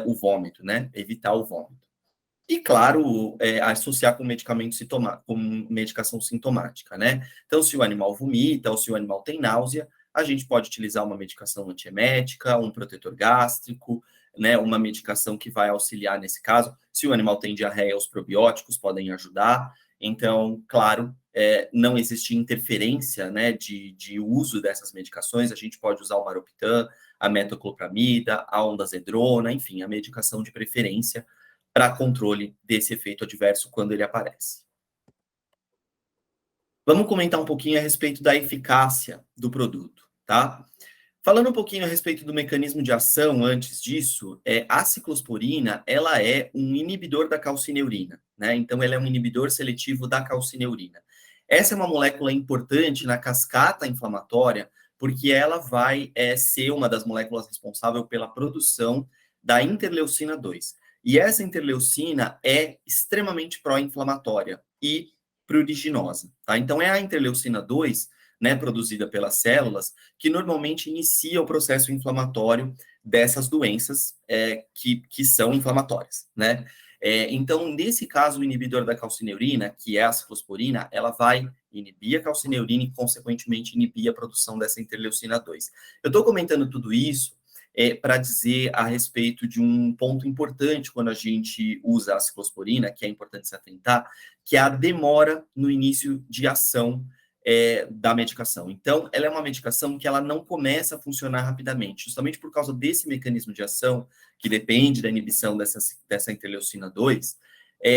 S3: o vômito, né? Evitar o vômito. E, claro, associar com com medicação sintomática, né? Então, se o animal vomita ou se o animal tem náusea, a gente pode utilizar uma medicação antiemética, um protetor gástrico, né, uma medicação que vai auxiliar nesse caso. Se o animal tem diarreia, os probióticos podem ajudar. Então, claro, não existe interferência, né, de uso dessas medicações. A gente pode usar o Maroptan, a metoclopramida, a ondazedrona, enfim, a medicação de preferência para controle desse efeito adverso quando ele aparece. Vamos comentar um pouquinho a respeito da eficácia do produto, tá? Falando um pouquinho a respeito do mecanismo de ação antes disso, a ciclosporina, ela é um inibidor da calcineurina, né? Então, ela é um inibidor seletivo da calcineurina. Essa é uma molécula importante na cascata inflamatória, porque ela vai ser uma das moléculas responsáveis pela produção da interleucina 2. E essa interleucina é extremamente pró-inflamatória e pruriginosa, tá? Então, é a interleucina 2, né, produzida pelas células, que normalmente inicia o processo inflamatório dessas doenças que são inflamatórias, né? Então, nesse caso, o inibidor da calcineurina, que é a ciclosporina, ela vai inibir a calcineurina e, consequentemente, inibir a produção dessa interleucina 2. Eu estou comentando tudo isso para dizer a respeito de um ponto importante quando a gente usa a ciclosporina, que é importante se atentar, que é a demora no início de ação da medicação. Então, ela é uma medicação que ela não começa a funcionar rapidamente, justamente por causa desse mecanismo de ação, que depende da inibição dessa interleucina 2,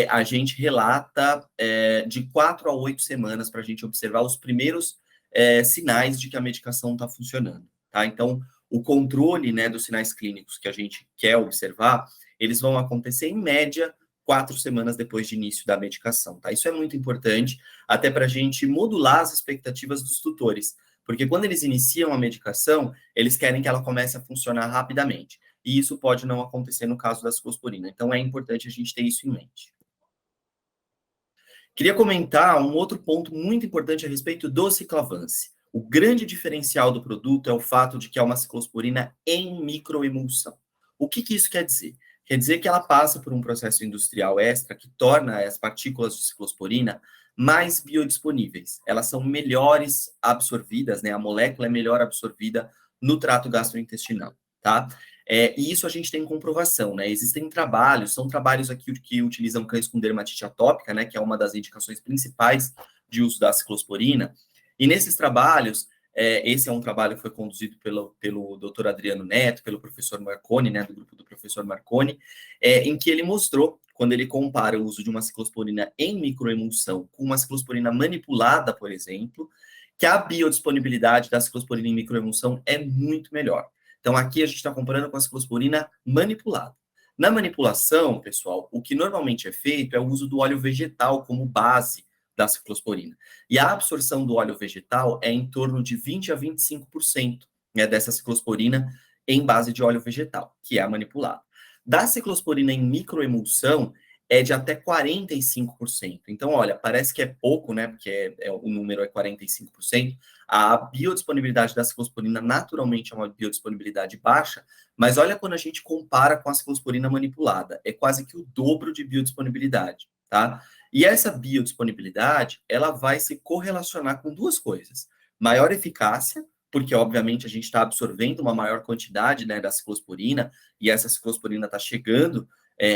S3: a gente relata de 4 a 8 semanas para a gente observar os primeiros sinais de que a medicação está funcionando, tá? Então, o controle, né, dos sinais clínicos que a gente quer observar, eles vão acontecer, em média, 4 semanas depois de início da medicação, tá? Isso é muito importante, até para a gente modular as expectativas dos tutores, porque quando eles iniciam a medicação, eles querem que ela comece a funcionar rapidamente, e isso pode não acontecer no caso da ciclosporina, então é importante a gente ter isso em mente. Queria comentar um outro ponto muito importante a respeito do ciclavance. O grande diferencial do produto é o fato de que é uma ciclosporina em microemulsão. O que isso quer dizer? Quer dizer que ela passa por um processo industrial extra que torna as partículas de ciclosporina mais biodisponíveis. Elas são melhores absorvidas, né? A molécula é melhor absorvida no trato gastrointestinal, tá? E isso a gente tem comprovação, né? Existem trabalhos, são trabalhos aqui que utilizam cães com dermatite atópica, né? Que é uma das indicações principais de uso da ciclosporina. E nesses trabalhos, esse é um trabalho que foi conduzido pelo Dr. Adriano Neto, pelo professor Marconi, né, do grupo do professor Marconi, em que ele mostrou quando ele compara o uso de uma ciclosporina em microemulsão com uma ciclosporina manipulada, por exemplo, que a biodisponibilidade da ciclosporina em microemulsão é muito melhor. Então, aqui a gente está comparando com a ciclosporina manipulada. Na manipulação, pessoal, o que normalmente é feito é o uso do óleo vegetal como base da ciclosporina. E a absorção do óleo vegetal é em torno de 20 a 25%, né, dessa ciclosporina em base de óleo vegetal, que é a manipulada. Da ciclosporina em microemulsão, é de até 45%. Então, olha, parece que é pouco, né? Porque o número é 45%. A biodisponibilidade da ciclosporina naturalmente é uma biodisponibilidade baixa, mas olha quando a gente compara com a ciclosporina manipulada, é quase que o dobro de biodisponibilidade, tá? E essa biodisponibilidade, ela vai se correlacionar com duas coisas: maior eficácia, porque obviamente a gente está absorvendo uma maior quantidade, né, da ciclosporina, e essa ciclosporina está chegando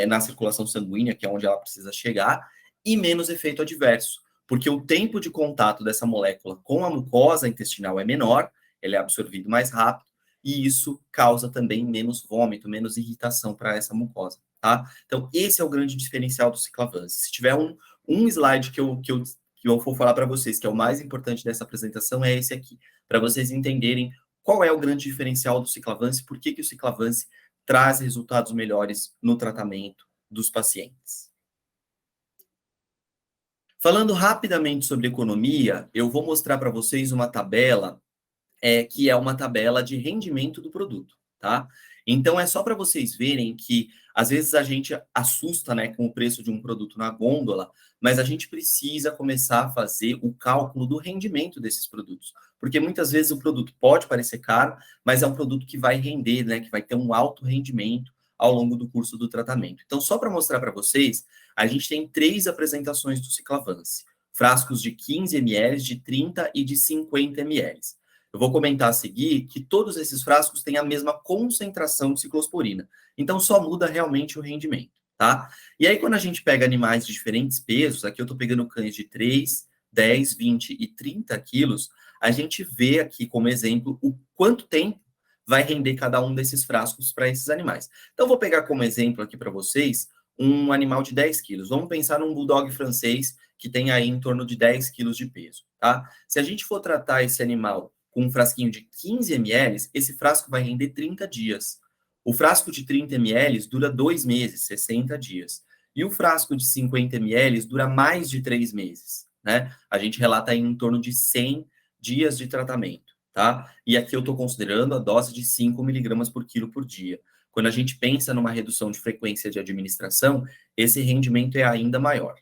S3: na circulação sanguínea, que é onde ela precisa chegar, e menos efeito adverso, porque o tempo de contato dessa molécula com a mucosa intestinal é menor, ele é absorvido mais rápido, e isso causa também menos vômito, menos irritação para essa mucosa, tá? Então, esse é o grande diferencial do ciclavance. Se tiver um slide que eu vou falar para vocês, que é o mais importante dessa apresentação, é esse aqui, para vocês entenderem qual é o grande diferencial do ciclavance, por que o ciclavance traz resultados melhores no tratamento dos pacientes. Falando rapidamente sobre economia, eu vou mostrar para vocês uma tabela que é uma tabela de rendimento do produto, tá? Então, é só para vocês verem que, às vezes, a gente assusta, né, com o preço de um produto na gôndola, mas a gente precisa começar a fazer o cálculo do rendimento desses produtos. Porque, muitas vezes, o produto pode parecer caro, mas é um produto que vai render, né, que vai ter um alto rendimento ao longo do curso do tratamento. Então, só para mostrar para vocês, a gente tem 3 apresentações do Ciclavance. Frascos de 15 ml, de 30 e de 50 ml. Eu vou comentar a seguir que todos esses frascos têm a mesma concentração de ciclosporina. Então, só muda realmente o rendimento, tá? E aí, quando a gente pega animais de diferentes pesos, aqui eu estou pegando cães de 3, 10, 20 e 30 quilos, a gente vê aqui como exemplo o quanto tempo vai render cada um desses frascos para esses animais. Então, vou pegar como exemplo aqui para vocês um animal de 10 quilos. Vamos pensar num bulldog francês que tem aí em torno de 10 quilos de peso, tá? Se a gente for tratar esse animal com um frasquinho de 15 ml, esse frasco vai render 30 dias. O frasco de 30 ml dura 2 meses, 60 dias. E o frasco de 50 ml dura mais de 3 meses, né? A gente relata aí em torno de 100 dias de tratamento, tá? E aqui eu estou considerando a dose de 5 miligramas por quilo por dia. Quando a gente pensa numa redução de frequência de administração, esse rendimento é ainda maior.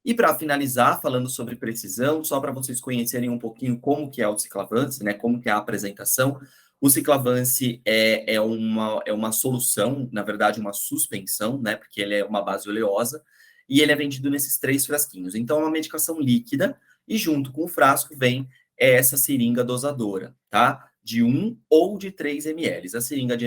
S3: E para finalizar, falando sobre precisão, só para vocês conhecerem um pouquinho como que é o ciclavance, né, como que é a apresentação, o ciclavance é uma solução, na verdade uma suspensão, né, porque ele é uma base oleosa, e ele é vendido nesses 3 frasquinhos. Então é uma medicação líquida, e junto com o frasco vem essa seringa dosadora, tá? De 1 ou de 3 ml. A seringa de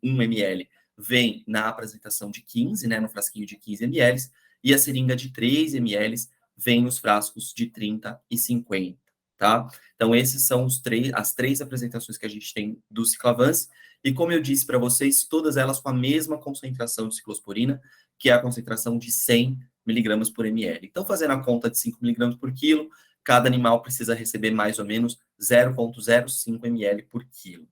S3: 1 ml vem na apresentação de 15, né, no frasquinho de 15 ml, e a seringa de 3 ml vem nos frascos de 30 e 50, tá? Então, esses são as 3 apresentações que a gente tem do ciclavance, e como eu disse para vocês, todas elas com a mesma concentração de ciclosporina, que é a concentração de 100 miligramas por ml. Então, fazendo a conta de 5 miligramas por quilo, cada animal precisa receber mais ou menos 0,05 ml por quilo.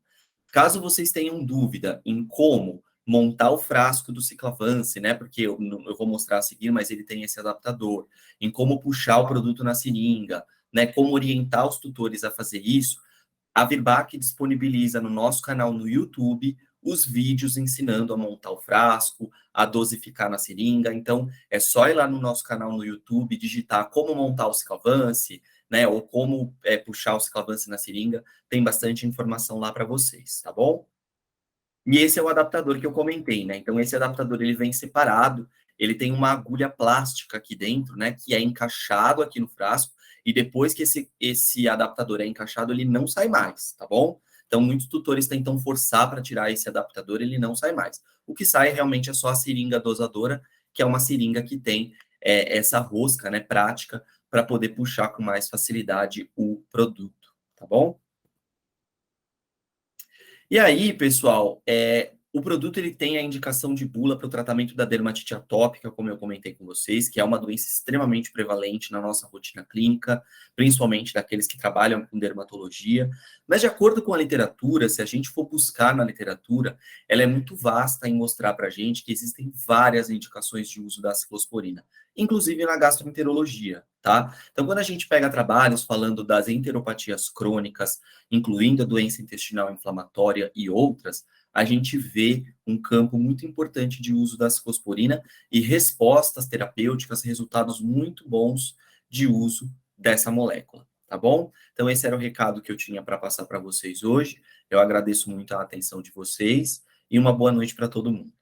S3: Caso vocês tenham dúvida em como montar o frasco do ciclavance, né? Porque eu vou mostrar a seguir, mas ele tem esse adaptador, em como puxar o produto na seringa, né? Como orientar os tutores a fazer isso, a Virbac disponibiliza no nosso canal no YouTube os vídeos ensinando a montar o frasco, a dosificar na seringa. Então, é só ir lá no nosso canal no YouTube, digitar como montar o ciclavance, né? Ou como puxar o ciclavance na seringa. Tem bastante informação lá para vocês, tá bom? E esse é o adaptador que eu comentei, né? Então, esse adaptador, ele vem separado, ele tem uma agulha plástica aqui dentro, né? Que é encaixado aqui no frasco, e depois que esse adaptador é encaixado, ele não sai mais, tá bom? Então, muitos tutores tentam forçar para tirar esse adaptador, ele não sai mais. O que sai realmente é só a seringa dosadora, que é uma seringa que tem essa rosca, né, prática, para poder puxar com mais facilidade o produto, tá bom? E aí, pessoal, O produto ele tem a indicação de bula para o tratamento da dermatite atópica, como eu comentei com vocês, que é uma doença extremamente prevalente na nossa rotina clínica, principalmente daqueles que trabalham com dermatologia. Mas, de acordo com a literatura, se a gente for buscar na literatura, ela é muito vasta em mostrar para a gente que existem várias indicações de uso da ciclosporina, inclusive na gastroenterologia, tá? Então, quando a gente pega trabalhos falando das enteropatias crônicas, incluindo a doença intestinal inflamatória e outras, a gente vê um campo muito importante de uso da ciclosporina e respostas terapêuticas, resultados muito bons de uso dessa molécula, tá bom? Então, esse era o recado que eu tinha para passar para vocês hoje. Eu agradeço muito a atenção de vocês e uma boa noite para todo mundo.